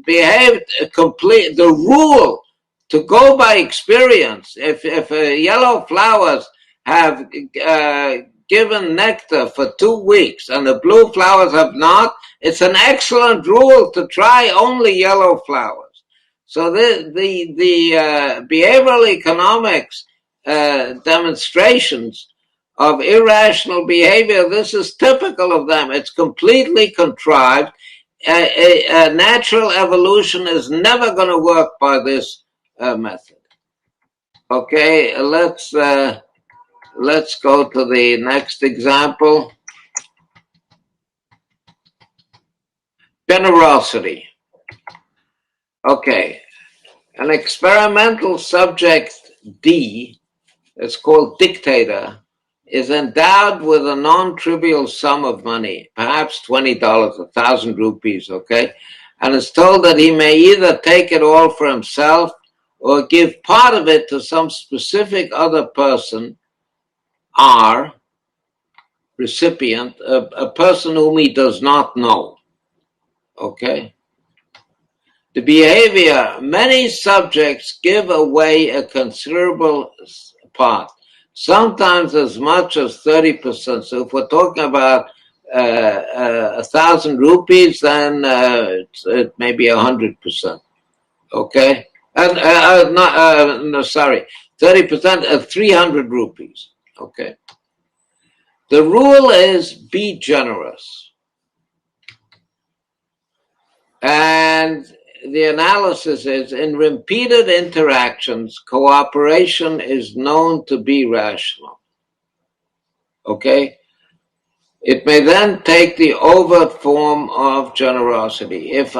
behaved complete. The rule to go by experience. If yellow flowers have given nectar for 2 weeks and the blue flowers have not, it's an excellent rule to try only yellow flowers. So the behavioral economics demonstrations of irrational behavior, this is typical of them. It's completely contrived. Natural evolution is never going to work by this method. Okay, let's go to the next example. Generosity. Okay, an experimental subject D, it's called Dictator, is endowed with a non-trivial sum of money, perhaps $20, 1,000 rupees, okay? And is told that he may either take it all for himself or give part of it to some specific other person R, recipient, a person whom he does not know. Okay? The behavior, many subjects give away a considerable part, sometimes as much as 30%. So if we're talking about 1,000 rupees, then it may be 100%. Okay? And no, sorry, 30% of 300 rupees. Okay? The rule is be generous. And the analysis is, in repeated interactions, cooperation is known to be rational. Okay? It may then take the overt form of generosity. If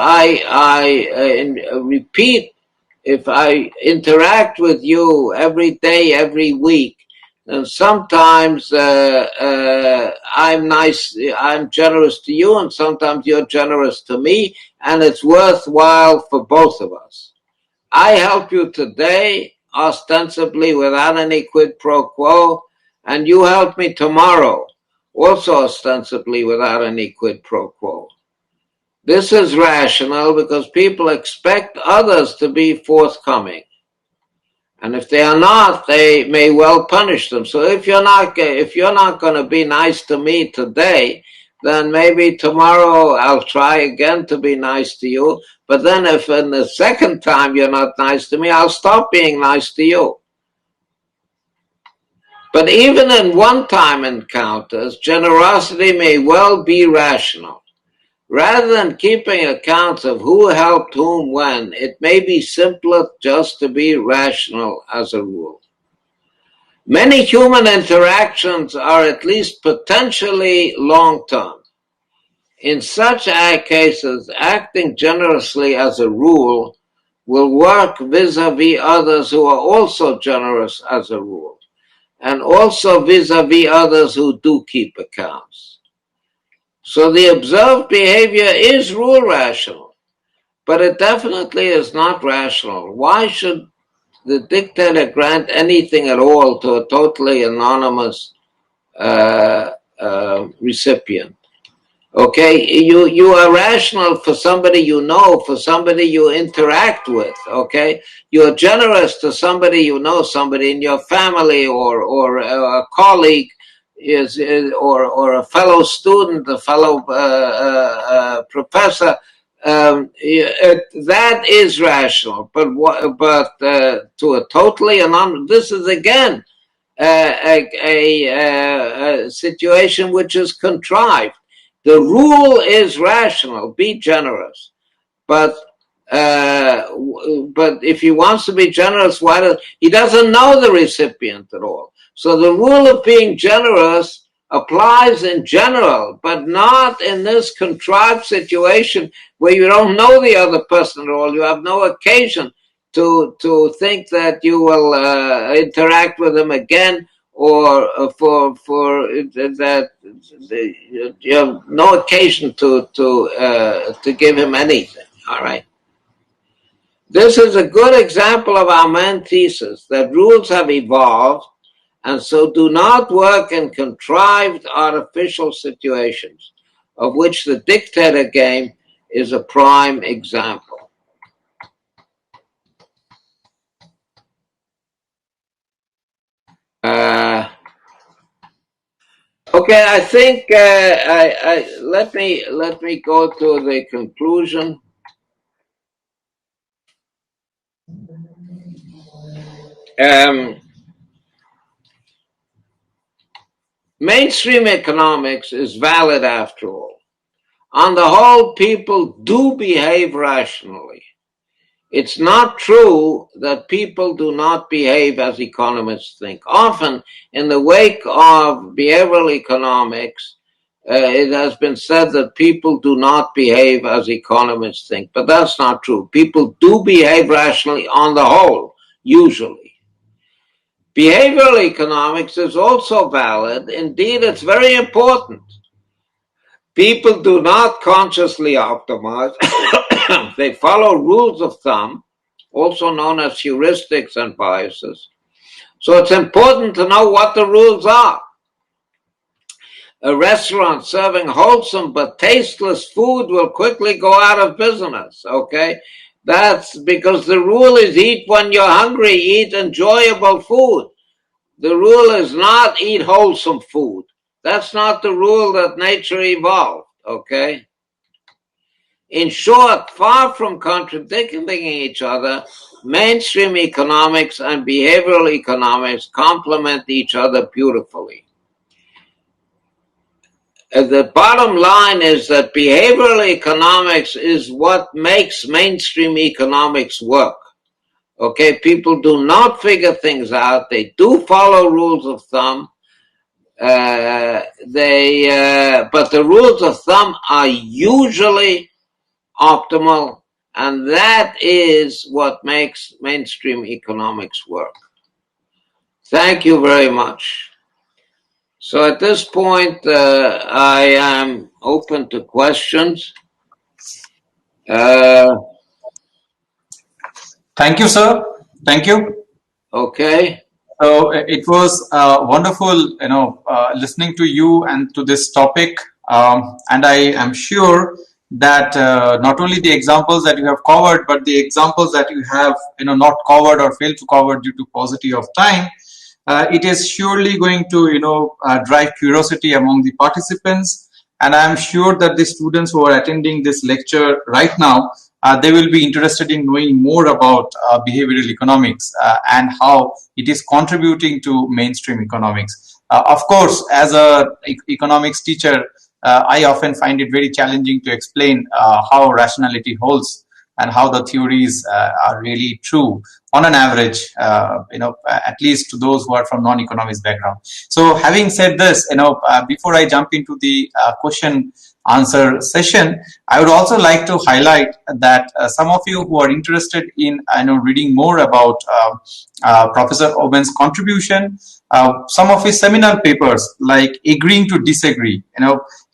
if I interact with you every day, every week, then sometimes I'm nice, I'm generous to you, and sometimes you're generous to me, and it's worthwhile for both of us. I help you today, ostensibly without any quid pro quo, and you help me tomorrow, also ostensibly without any quid pro quo. This is rational because people expect others to be forthcoming. And if they are not, they may well punish them. So if you're not going to be nice to me today, then maybe tomorrow I'll try again to be nice to you. But then if in the second time you're not nice to me, I'll stop being nice to you. But even in one-time encounters, generosity may well be rational. Rather than keeping accounts of who helped whom when, it may be simpler just to be rational as a rule. Many human interactions are at least potentially long-term. In such cases, acting generously as a rule will work vis-a-vis others who are also generous as a rule, and also vis-a-vis others who do keep accounts. So the observed behavior is rule rational, but it definitely is not rational. Why should the dictator grant anything at all to a totally anonymous recipient? Okay, you are rational for somebody you know, for somebody you interact with. Okay, you're generous to somebody you know, somebody in your family or a colleague. Or a fellow student, a fellow professor, that is rational. But to a totally anonymous, this is again a situation which is contrived. The rule is rational: be generous. But if he wants to be generous, he doesn't know the recipient at all. So the rule of being generous applies in general, but not in this contrived situation where you don't know the other person at all. You have no occasion to think that you will interact with them again, or for that you have no occasion to give him anything. All right. This is a good example of Aumann thesis that rules have evolved and so do not work in contrived artificial situations, of which the Dictator game is a prime example. Okay, I think let me go to the conclusion. Mainstream economics is valid after all. On the whole, people do behave rationally. It's not true that people do not behave as economists think. Often, in the wake of behavioral economics, it has been said that people do not behave as economists think, but that's not true. People do behave rationally on the whole, usually. Behavioral economics is also valid. Indeed, it's very important. People do not consciously optimize. They follow rules of thumb, also known as heuristics and biases. So it's important to know what the rules are. A restaurant serving wholesome but tasteless food will quickly go out of business, okay? That's because the rule is eat when you're hungry, eat enjoyable food. The rule is not eat wholesome food. That's not the rule that nature evolved, okay? In short, far from contradicting each other, mainstream economics and behavioral economics complement each other beautifully. The bottom line is that behavioral economics is what makes mainstream economics work. Okay, people do not figure things out. They do follow rules of thumb. But the rules of thumb are usually optimal, and that is what makes mainstream economics work. Thank you very much. So at this point, I am open to questions. Thank you, sir. Thank you. Okay. So it was wonderful, listening to you and to this topic. And I am sure that not only the examples that you have covered, but the examples that you have, not covered or failed to cover due to paucity of time, it is surely going to, drive curiosity among the participants. And I'm sure that the students who are attending this lecture right now, they will be interested in knowing more about behavioral economics and how it is contributing to mainstream economics. Of course, as a economics teacher, I often find it very challenging to explain how rationality holds and how the theories are really true on an average, at least to those who are from non-economics background. So having said this, before I jump into the question answer session, I would also like to highlight that some of you who are interested in reading more about Professor Aumann's contribution, some of his seminal papers like Agreeing to Disagree,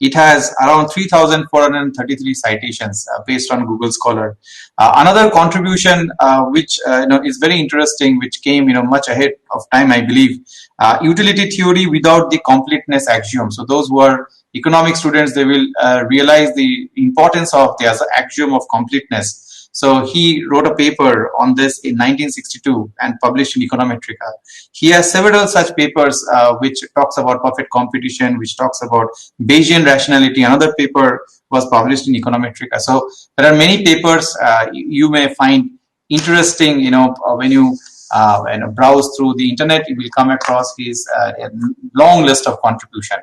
it has around 3,433 citations based on Google Scholar. Another contribution which is very interesting, which came much ahead of time, I believe, utility theory without the completeness axiom. So those who are economic students, they will realize the importance of the axiom of completeness. So he wrote a paper on this in 1962 and published in Econometrica. He has several such papers which talks about perfect competition, which talks about Bayesian rationality. Another paper was published in Econometrica. So there are many papers you may find interesting, when you browse through the internet, you will come across his long list of contribution.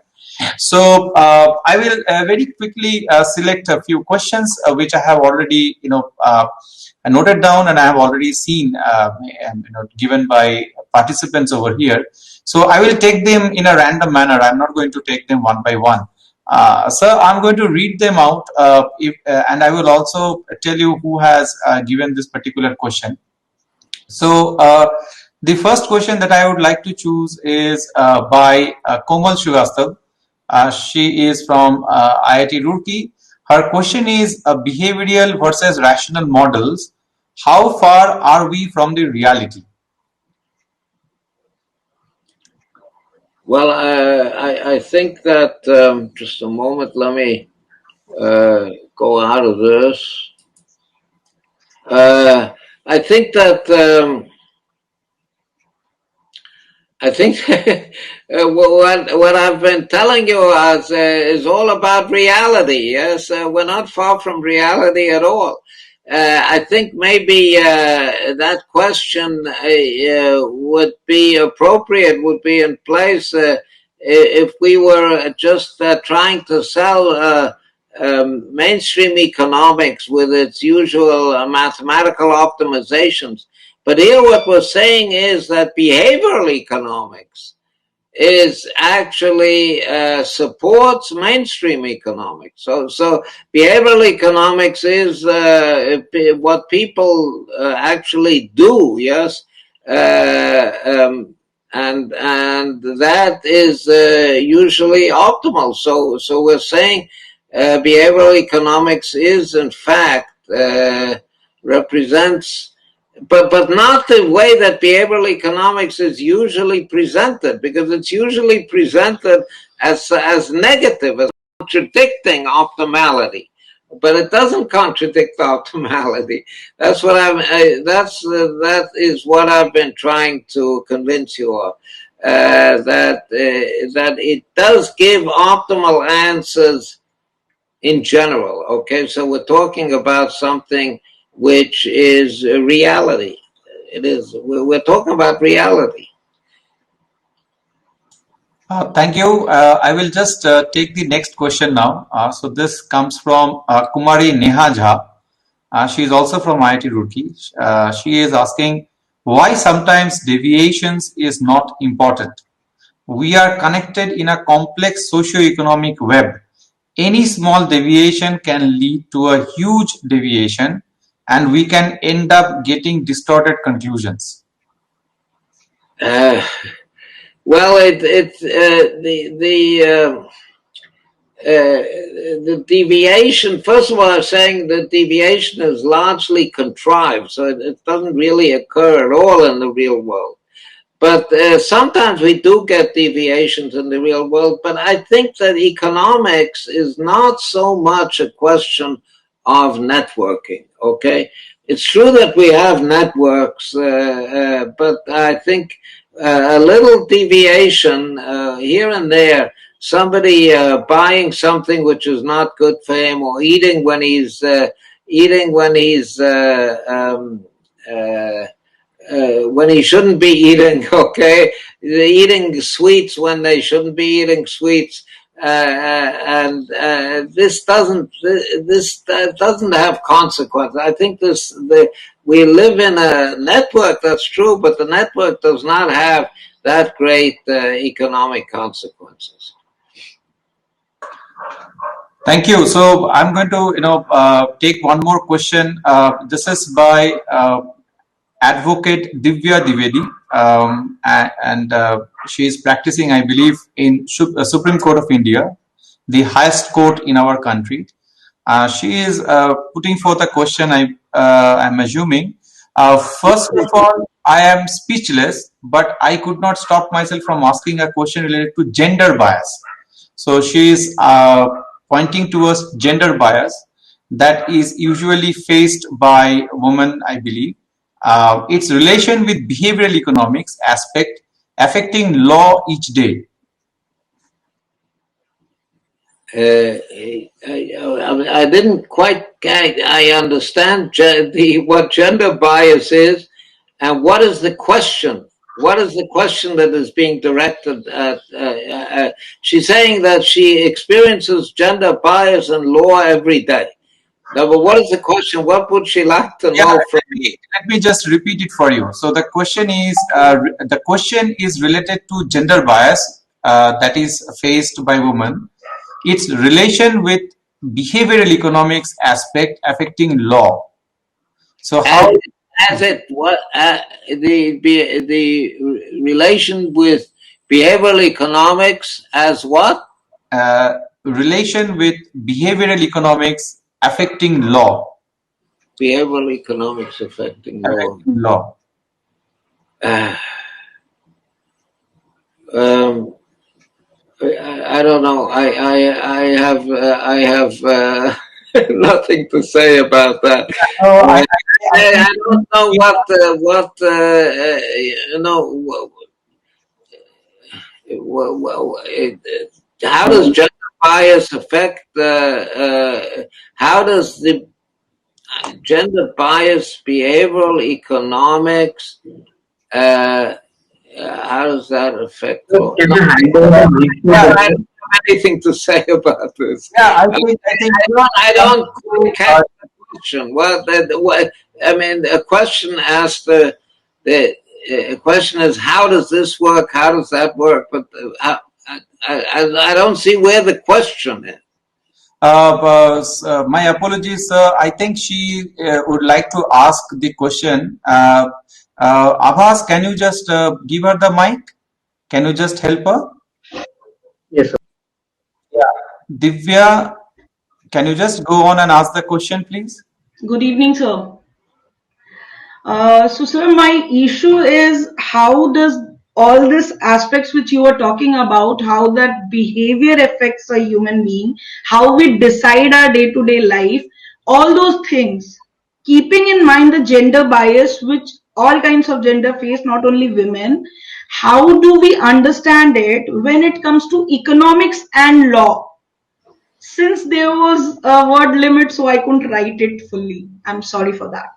So I will very quickly select a few questions which I have already noted down, and I have already seen given by participants over here. So I will take them in a random manner. I'm not going to take them one by one. Sir, I'm going to read them out, and I will also tell you who has given this particular question. So the first question that I would like to choose is by Komal Srivastava. She is from IIT Roorkee. Her question is behavioral versus rational models. How far are we from the reality? Well, I think that, just a moment, let me go out of this. I think that what I've been telling you is all about reality. Yes, we're not far from reality at all. I think maybe that question would be appropriate, would be in place if we were just trying to sell mainstream economics with its usual mathematical optimizations. But here what we're saying is that behavioral economics is actually supports mainstream economics. So behavioral economics is what people actually do, yes, and that is usually optimal. So we're saying behavioral economics is in fact represents but not the way that behavioral economics is usually presented, because it's usually presented as negative, as contradicting optimality. But it doesn't contradict optimality. That's what that is what I've been trying to convince you of. That it does give optimal answers in general. Okay, so we're talking about something which is reality. It is. We're talking about reality. Thank you. I will just take the next question now. So this comes from Kumari Neha Jha. She is also from IIT Roorkee. She is asking why sometimes deviations is not important. We are connected in a complex socio-economic web. Any small deviation can lead to a huge deviation, and we can end up getting distorted conclusions. Well, the deviation. First of all, I'm saying the deviation is largely contrived, so it doesn't really occur at all in the real world. But sometimes we do get deviations in the real world. But I think that economics is not so much a question of networking. Okay, it's true that we have networks, but I think a little deviation here and there, somebody buying something which is not good for him, or eating when he's when he shouldn't be eating, okay, eating sweets when they shouldn't be eating sweets, and this doesn't have consequences. I think we live in a network, that's true, but the network does not have that great economic consequences. Thank you. So I'm going to take one more question. This is by Advocate Divya Dwivedi, and she is practicing, I believe, in Supreme Court of India, the highest court in our country. She is putting forth a question, I'm assuming. First of all, I am speechless, but I could not stop myself from asking a question related to gender bias. So she is pointing towards gender bias that is usually faced by women, I believe. Its relation with behavioral economics aspect affecting law each day. I didn't quite get. I understand what gender bias is, and what is the question? What is the question that is being directed at? She's saying that she experiences gender bias in law every day. Now, but what is the question? What would she like to know from me? Let me just repeat it for you. So the question is related to gender bias that is faced by women. Its relation with behavioral economics aspect affecting law. So how the relation with behavioral economics as what? Relation with behavioral economics affecting law. Behavioral economics affecting law. I don't know. I have nothing to say about that. I don't know how does gender bias affect? How does the gender bias, behavioral economics? How does that affect? I don't have anything to say about this. Yeah, I don't catch the question. What I mean, a question asks the question is, how does this work? How does that work? But I don't see where the question is. My apologies, sir. I think she would like to ask the question. Abbas, can you just give her the mic? Can you just help her? Yes, sir. Yeah. Divya, can you just go on and ask the question, please? Good evening, sir. So sir, my issue is how does all these aspects which you were talking about, how that behavior affects a human being, how we decide our day-to-day life, all those things, keeping in mind the gender bias which all kinds of gender face, not only women, how do we understand it when it comes to economics and law? Since there was a word limit, so I couldn't write it fully. I'm sorry for that.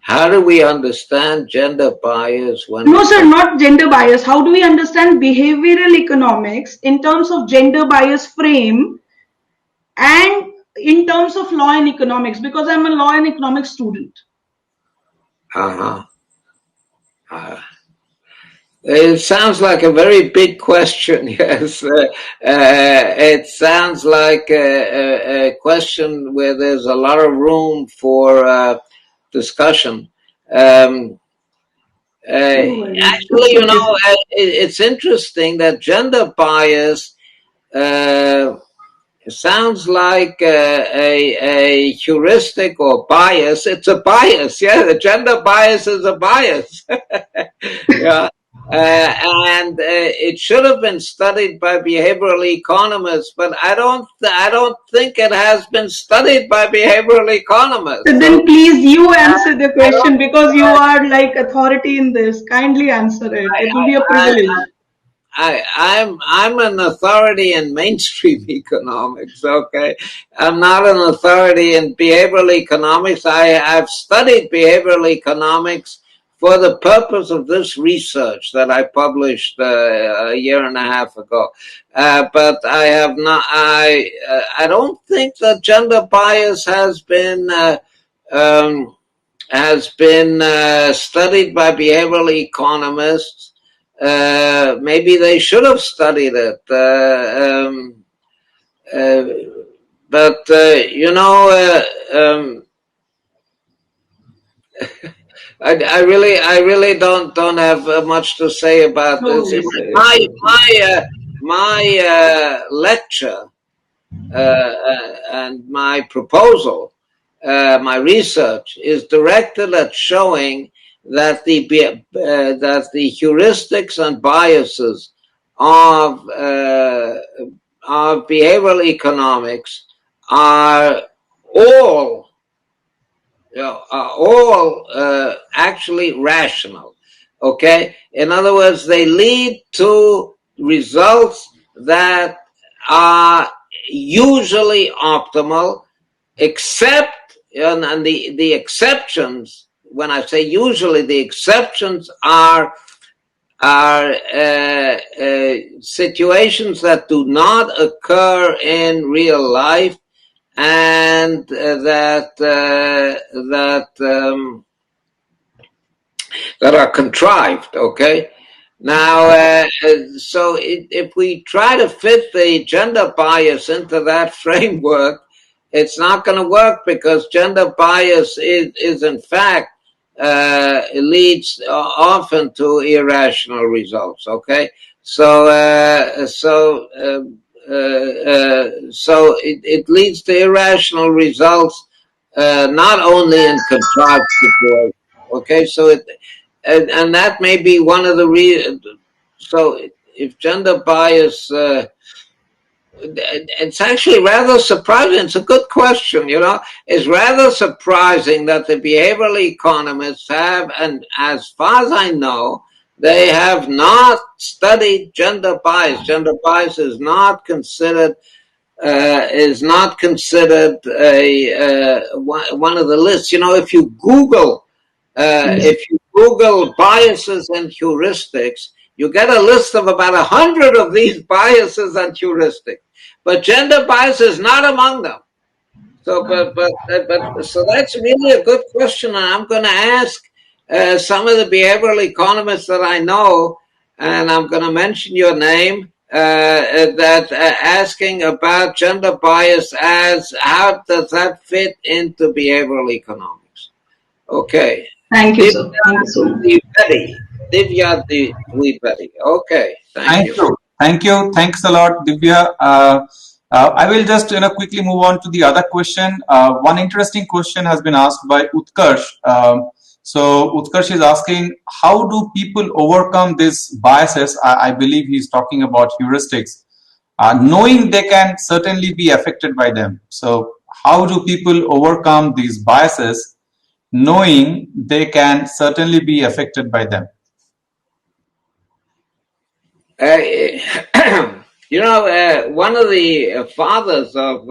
How do we understand gender bias when No, sir, not gender bias. How do we understand behavioral economics in terms of gender bias frame and in terms of law and economics? Because I'm a law and economics student. It sounds like a very big question, yes. It sounds like a question where there's a lot of room for discussion. Actually, it's interesting that gender bias sounds like a heuristic or bias. It's a bias, yeah. The gender bias is a bias. Yeah. And it should have been studied by behavioral economists, but I don't think it has been studied by behavioral economists. So then please you answer the question because you are like authority in this. Kindly answer it. It will be a privilege. I'm an authority in mainstream economics, okay? I'm not an authority in behavioral economics. I've studied behavioral economics for the purpose of this research that I published a year and a half ago. But I have not, I don't think that gender bias has been studied by behavioral economists. Maybe they should have studied it. But you know, I really don't have much to say about this. My lecture and my proposal, my research is directed at showing that the heuristics and biases of behavioral economics are all actually rational. Okay, in other words, they lead to results that are usually optimal, except and the exceptions. When I say usually, the exceptions are situations that do not occur in real life, and that are contrived. Okay. Now, so if we try to fit the gender bias into that framework, it's not going to work, because gender bias is in fact leads often to irrational results. Okay, so it leads to irrational results, not only in contrived situations. Okay, so and that may be one of the reasons. So if gender bias, it's actually rather surprising. It's a good question, you know. It's rather surprising that the behavioral economists have, and as far as I know, they have not studied gender bias. Gender bias is not considered a one of the lists. You know, if you Google biases and heuristics, you get a list of about 100 of these biases and heuristics, but gender bias is not among them. So, so that's really a good question, and I'm going to ask some of the behavioral economists that I know, and I'm going to mention your name, that asking about gender bias as how does that fit into behavioral economics? Okay. Thank you, sir. Thank you so much. Divya Dwivedi. Okay. Thank you. Thank you. Thanks a lot, Divya. I will just quickly move on to the other question. One interesting question has been asked by Utkarsh. So Utkarsh is asking, how do people overcome these biases? I believe he's talking about heuristics, knowing they can certainly be affected by them. So how do people overcome these biases, knowing they can certainly be affected by them? One of the fathers of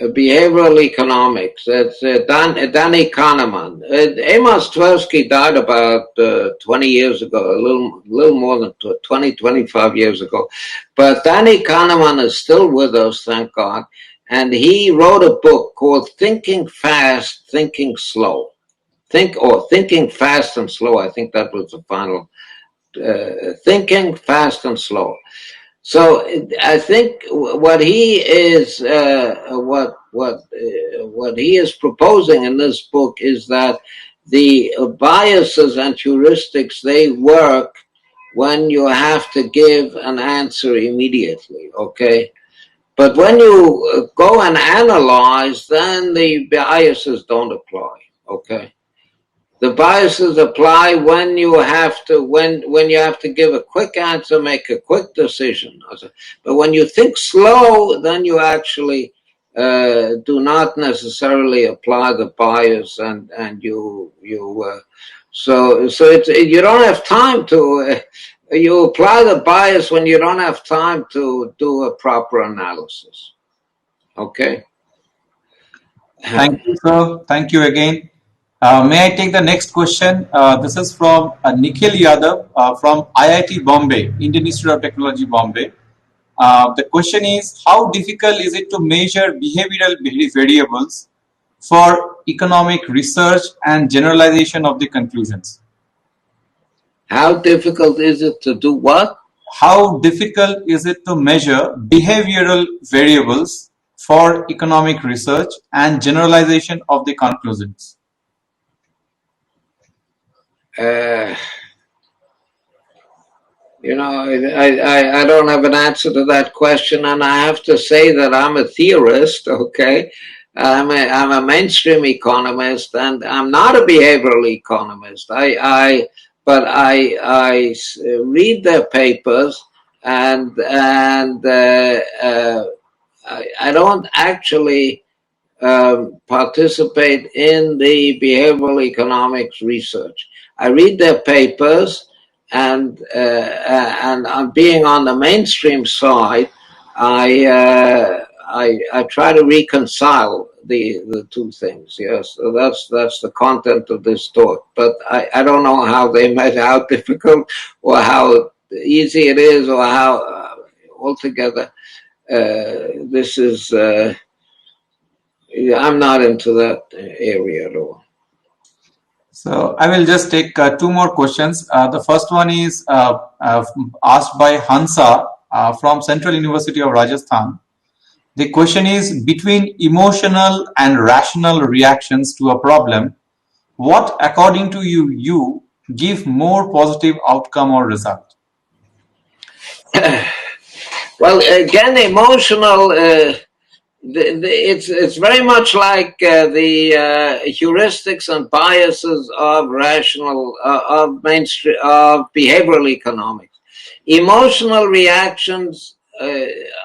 behavioral economics, that's Danny Kahneman. Amos Tversky died about 20 years ago, a little more than 20, 25 years ago. But Danny Kahneman is still with us, thank God. And he wrote a book called Thinking Fast, Thinking Slow. Thinking Fast and Slow. I think that was the final. Thinking Fast and Slow. So I think what he is what he is proposing in this book is that the biases and heuristics, they work when you have to give an answer immediately, okay? But when you go and analyze, then the biases don't apply, okay? The biases apply when you have to give a quick answer, make a quick decision. But when you think slow, then you actually do not necessarily apply the bias, and so it's, you don't have time to. You apply the bias when you don't have time to do a proper analysis. Okay. Thank you, sir. Thank you again. May I take the next question? This is from Nikhil Yadav from IIT Bombay, Indian Institute of Technology, Bombay. The question is, how difficult is it to measure behavioral variables for economic research and generalization of the conclusions? How difficult is it to do what? How difficult is it to measure behavioral variables for economic research and generalization of the conclusions? I don't have an answer to that question, and I have to say that I'm a theorist, okay? I'm a mainstream economist, and I'm not a behavioral economist. But I read their papers, and I don't actually participate in the behavioral economics research. I read their papers, and on being on the mainstream side, I try to reconcile the two things. Yes, so that's the content of this talk. But I don't know how difficult or how easy it is, or how altogether this is. I'm not into that area at all. So I will just take two more questions. The first one is asked by Hansa from Central University of Rajasthan. The question is, between emotional and rational reactions to a problem, what, according to you, give more positive outcome or result? Well, again, emotional. It's very much like the heuristics and biases of mainstream of behavioral economics. Emotional reactions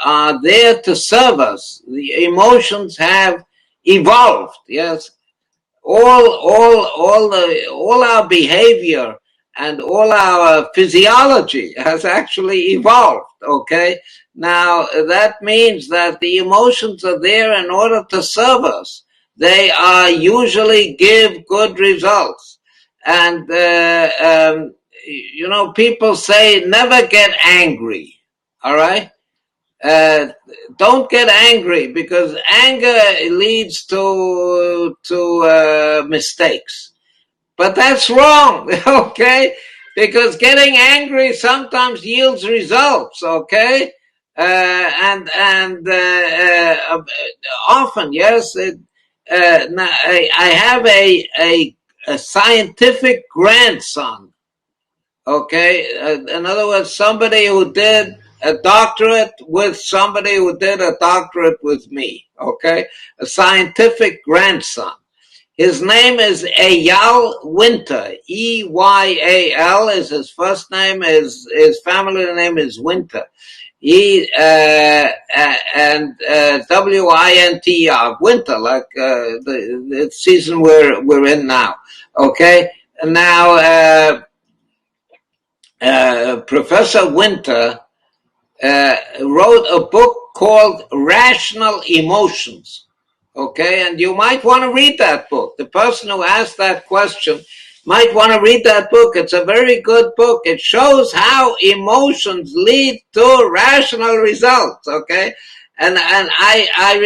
are there to serve us. The emotions have evolved. Yes, all our behavior and all our physiology has actually evolved. Okay. Now, that means that the emotions are there in order to serve us. They usually give good results. And, people say never get angry. All right? Don't get angry, because anger leads to mistakes. But that's wrong, okay? Because getting angry sometimes yields results, okay? Often, yes. I have a scientific grandson. Okay, in other words, somebody who did a doctorate with somebody who did a doctorate with me, okay? A scientific grandson. His name is Eyal Winter. E-Y-A-L is his first name. His family name is Winter. And W-I-N-T-R, winter, like the season we're in now. Okay? And now, Professor Winter wrote a book called Rational Emotions. Okay? And you might want to read that book. The person who asked that question might want to read that book. It's a very good book. It shows how emotions lead to rational results. Okay, and I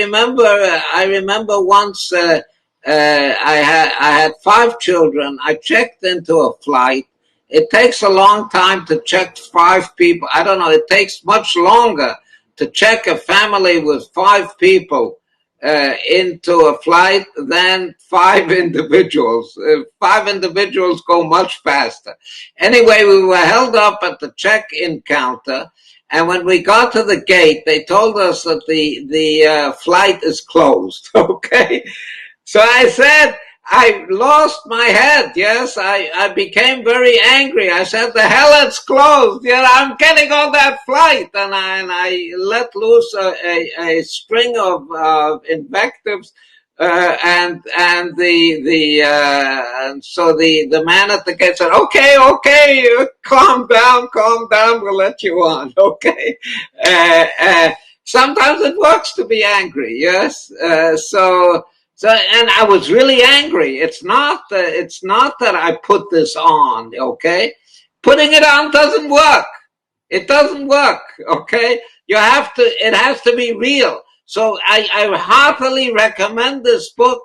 remember once I had 5 children. I checked into a flight. It takes a long time to check 5 people. I don't know. It takes much longer to check a family with 5 people into a flight than 5 individuals. 5 individuals go much faster. Anyway, we were held up at the check-in counter, and when we got to the gate, they told us that the flight is closed. Okay, so I said, I lost my head. Yes, I became very angry. I said, the hell, it's closed. You know, I'm getting on that flight. And I let loose a string of invectives. And so the man at the gate said, okay, calm down, we'll let you on. Okay. Sometimes it works to be angry. Yes. So, and I was really angry. It's not that I put this on, okay? Putting it on doesn't work. It doesn't work, okay? It has to be real. So I heartily recommend this book.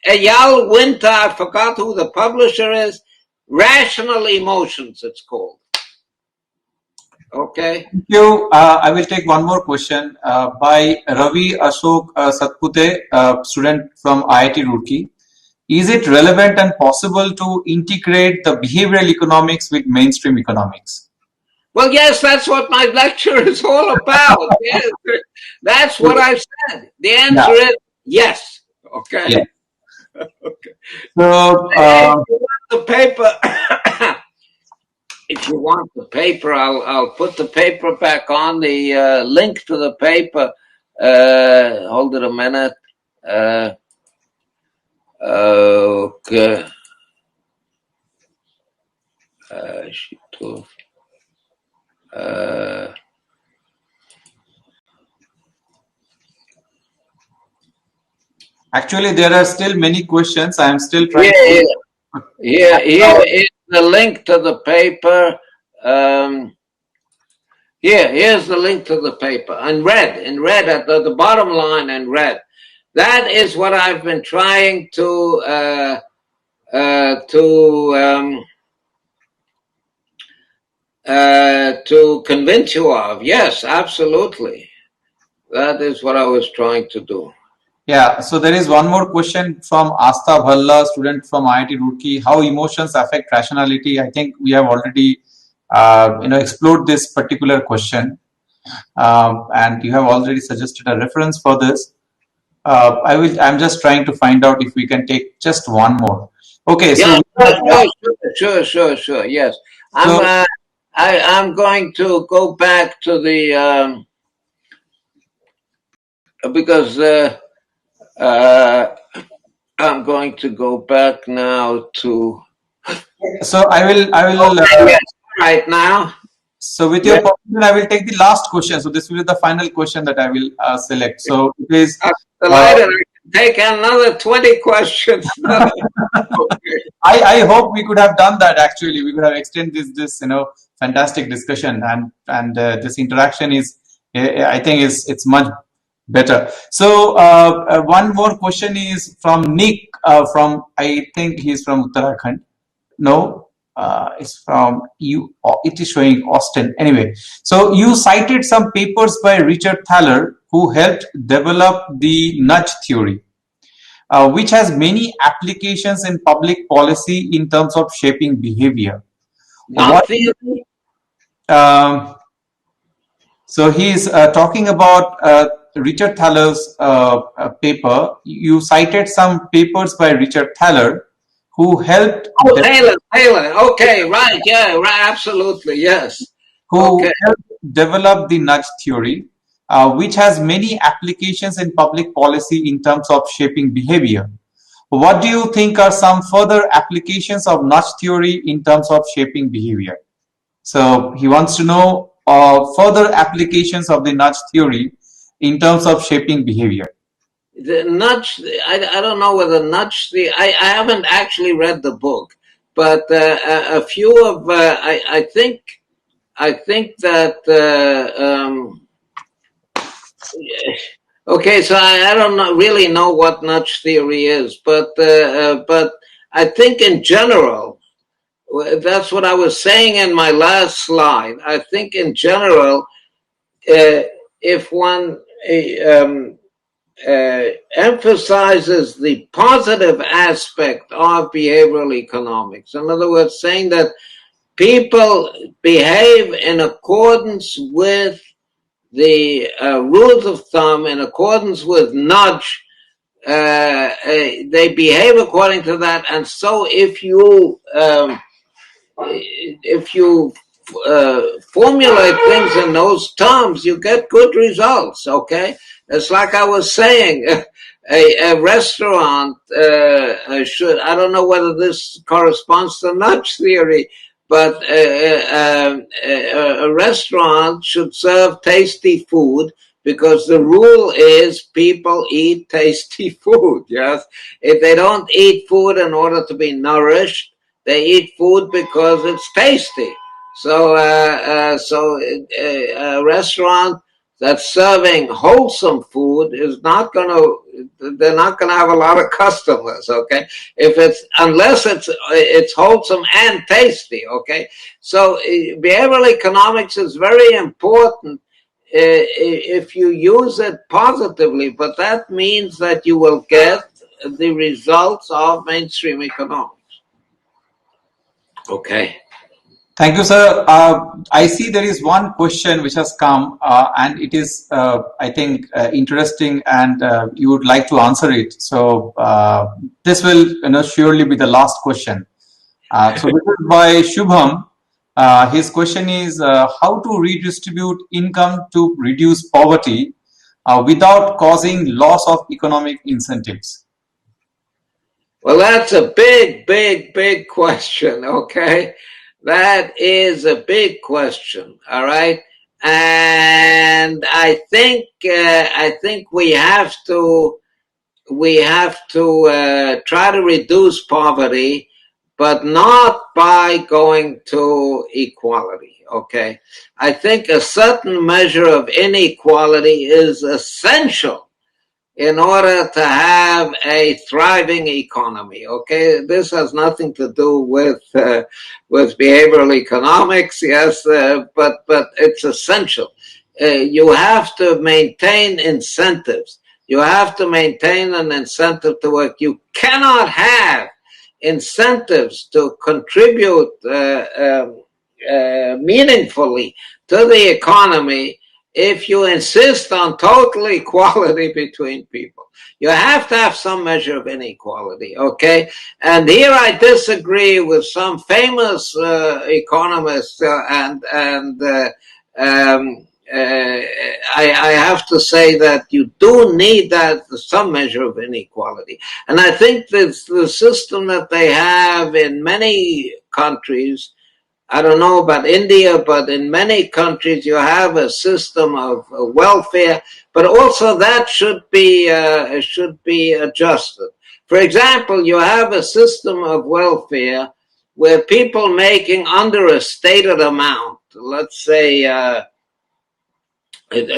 Eyal Winter, I forgot who the publisher is. Rational Emotions, it's called. Okay. Thank you. I will take one more question by Ravi Ashok Satpute, student from IIT Roorkee. Is it relevant and possible to integrate the behavioral economics with mainstream economics? Well, yes, that's what my lecture is all about. Yes, that's what I said. The answer is yes. Okay. Yeah. Okay. So, if you want the paper, if you want the paper, I'll put the paper back on. The link to the paper. Hold it a minute. Okay. Actually, there are still many questions. I am still trying. Here is the link to the paper. Here's the link to the paper in red at the bottom line in red. That is what I've been trying to convince you of. Yes, absolutely. That is what I was trying to do. Yeah, so there is one more question from Asta Bhalla, student from IIT Roorkee. How emotions affect rationality? I think we have already explored this particular question, and you have already suggested a reference for this. I'm just trying to find out if we can take just one more. Okay, yeah, so sure. Yes, I'm going to go back to the because I'm going to go back now to. So I will. Yes, right now. So with your permission, I will take the last question. So this will be the final question that I will select. So it is. Delighted. I can take another 20 questions. Okay. I hope we could have done that. Actually, we could have extended this fantastic discussion, and this interaction is, I think, it's much better. So one more question is from Nick. I think he's from Uttarakhand. No, it's from you. It is showing Austin. Anyway, so you cited some papers by Richard Thaler, who helped develop the nudge theory, which has many applications in public policy in terms of shaping behavior. Not theory? So he's talking about Richard Thaler's paper. You cited some papers by Richard Thaler, who helped. Oh, Taylor. Okay, right. Yeah, right. Absolutely. Yes. Who Okay. helped develop the nudge theory, which has many applications in public policy in terms of shaping behavior. What do you think are some further applications of nudge theory in terms of shaping behavior? So he wants to know further applications of the nudge theory in terms of shaping behavior. The nudge, I don't know whether nudge, I haven't actually read the book, but a few of, I think that, okay, so I don't really know what nudge theory is, but I think in general, that's what I was saying in my last slide. I think in general, if one emphasizes the positive aspect of behavioral economics, in other words, saying that people behave in accordance with the rules of thumb, in accordance with nudge, they behave according to that, and so if you formulate things in those terms, you get good results. Okay, it's like I was saying, a restaurant should, I don't know whether this corresponds to nudge theory, but a restaurant should serve tasty food, because the rule is people eat tasty food. Yes, if they don't eat food in order to be nourished, they eat food because it's tasty. So, a restaurant that's serving wholesome food is not going to, they're not going to have a lot of customers. Okay, unless it's wholesome and tasty. Okay, so behavioral economics is very important if you use it positively, but that means that you will get the results of mainstream economics. Okay. Thank you, sir. I see there is one question which has come, and it is, I think, interesting, and you would like to answer it. So this will, surely be the last question. So this is by Shubham. His question is how to redistribute income to reduce poverty without causing loss of economic incentives. Well, that's a big question. Okay. That is a big question, all right, and I think we have to try to reduce poverty, but not by going to equality. Okay, I think a certain measure of inequality is essential in order to have a thriving economy. Okay, this has nothing to do with behavioral economics, yes, but it's essential. You have to maintain incentives. You have to maintain an incentive to work. You cannot have incentives to contribute meaningfully to the economy if you insist on total equality between people. You have to have some measure of inequality, okay? And here I disagree with some famous economists, I have to say that you do need some measure of inequality. And I think that the system that they have in many countries, I don't know about India, but in many countries you have a system of welfare, but also that should be adjusted. For example, you have a system of welfare where people making under a stated amount, let's say a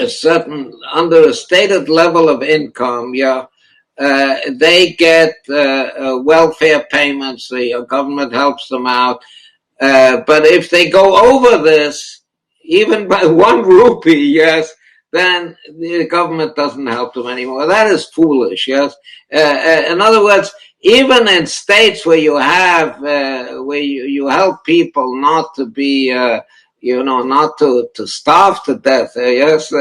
certain under a stated level of income, they get welfare payments. The government helps them out. But if they go over this, even by 1 rupee, yes, then the government doesn't help them anymore. That is foolish, yes. In other words, even in states where you have, where you help people not to be not to starve to death. Yes,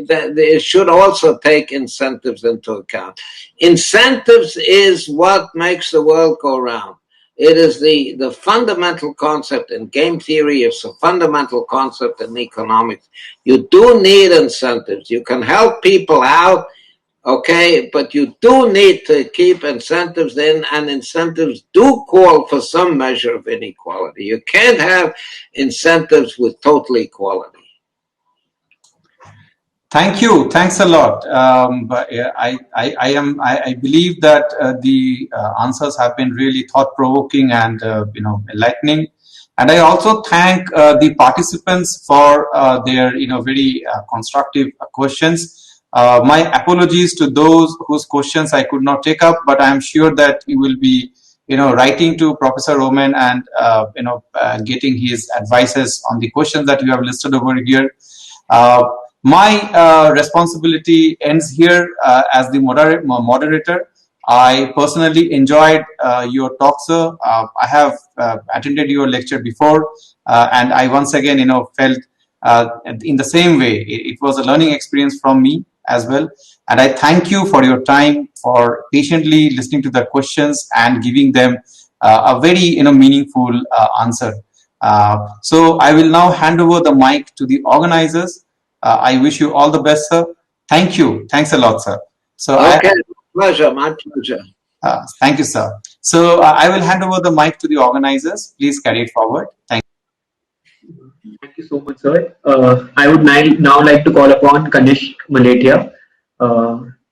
they should also take incentives into account. Incentives is what makes the world go round. It is the fundamental concept in game theory. It's a fundamental concept in economics. You do need incentives. You can help people out, okay, but you do need to keep incentives in, and incentives do call for some measure of inequality. You can't have incentives with total equality. Thank you. Thanks a lot. But I believe that the answers have been really thought-provoking and enlightening. And I also thank the participants for their very constructive questions. My apologies to those whose questions I could not take up, but I am sure that you will be writing to Professor Aumann and getting his advices on the questions that you have listed over here. My responsibility ends here as the moderator. I personally enjoyed your talk, sir. I have attended your lecture before, and I once again, felt in the same way. It was a learning experience from me as well. And I thank you for your time, for patiently listening to the questions and giving them a very meaningful answer. So I will now hand over the mic to the organizers. I wish you all the best, sir. Thank you. Thanks a lot, sir. So okay, pleasure, my pleasure. Thank you, sir. So I will hand over the mic to the organizers. Please carry it forward. Thank you. Thank you so much, sir. I would now like to call upon Kanish Malatia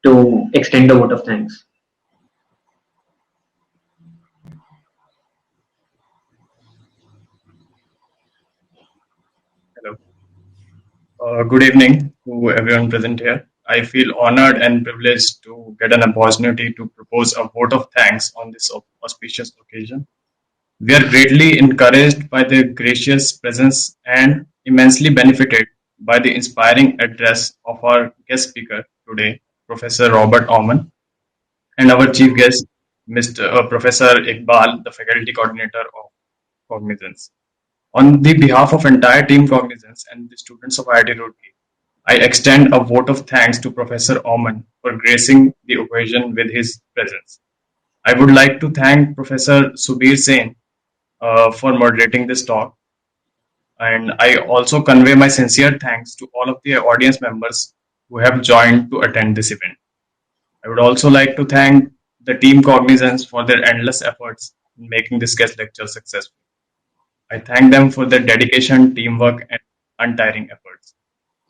to extend a vote of thanks. Hello. Good evening to everyone present here. I feel honored and privileged to get an opportunity to propose a vote of thanks on this auspicious occasion. We are greatly encouraged by the gracious presence and immensely benefited by the inspiring address of our guest speaker today, Professor Robert Aumann, and our chief guest, Professor Iqbal, the faculty coordinator of Cognizance. On the behalf of entire team Cognizance and the students of IIT Roorkee, I extend a vote of thanks to Professor Aumann for gracing the occasion with his presence. I would like to thank Professor Subir Sen for moderating this talk, and I also convey my sincere thanks to all of the audience members who have joined to attend this event. I would also like to thank the team Cognizance for their endless efforts in making this guest lecture successful. I thank them for their dedication, teamwork, and untiring efforts.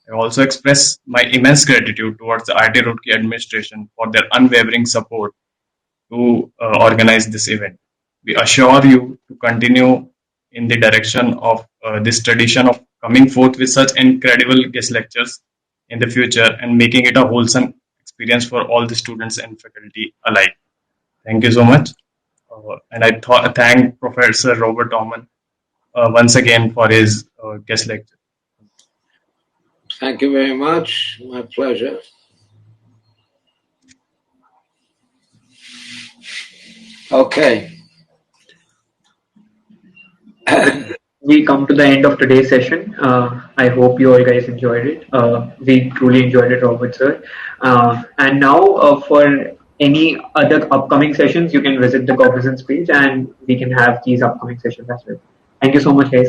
I also express my immense gratitude towards the IIT Roorkee administration for their unwavering support to organize this event. We assure you to continue in the direction of this tradition of coming forth with such incredible guest lectures in the future and making it a wholesome experience for all the students and faculty alike. Thank you so much. And I thank Professor Robert Aumann once again for his guest lecture. Thank you very much. My pleasure. Okay. We come to the end of today's session. I hope you all guys enjoyed it. We truly enjoyed it, Robert sir. And now for any other upcoming sessions, you can visit the Cognizance page and we can have these upcoming sessions as well. Thank you so much, guys.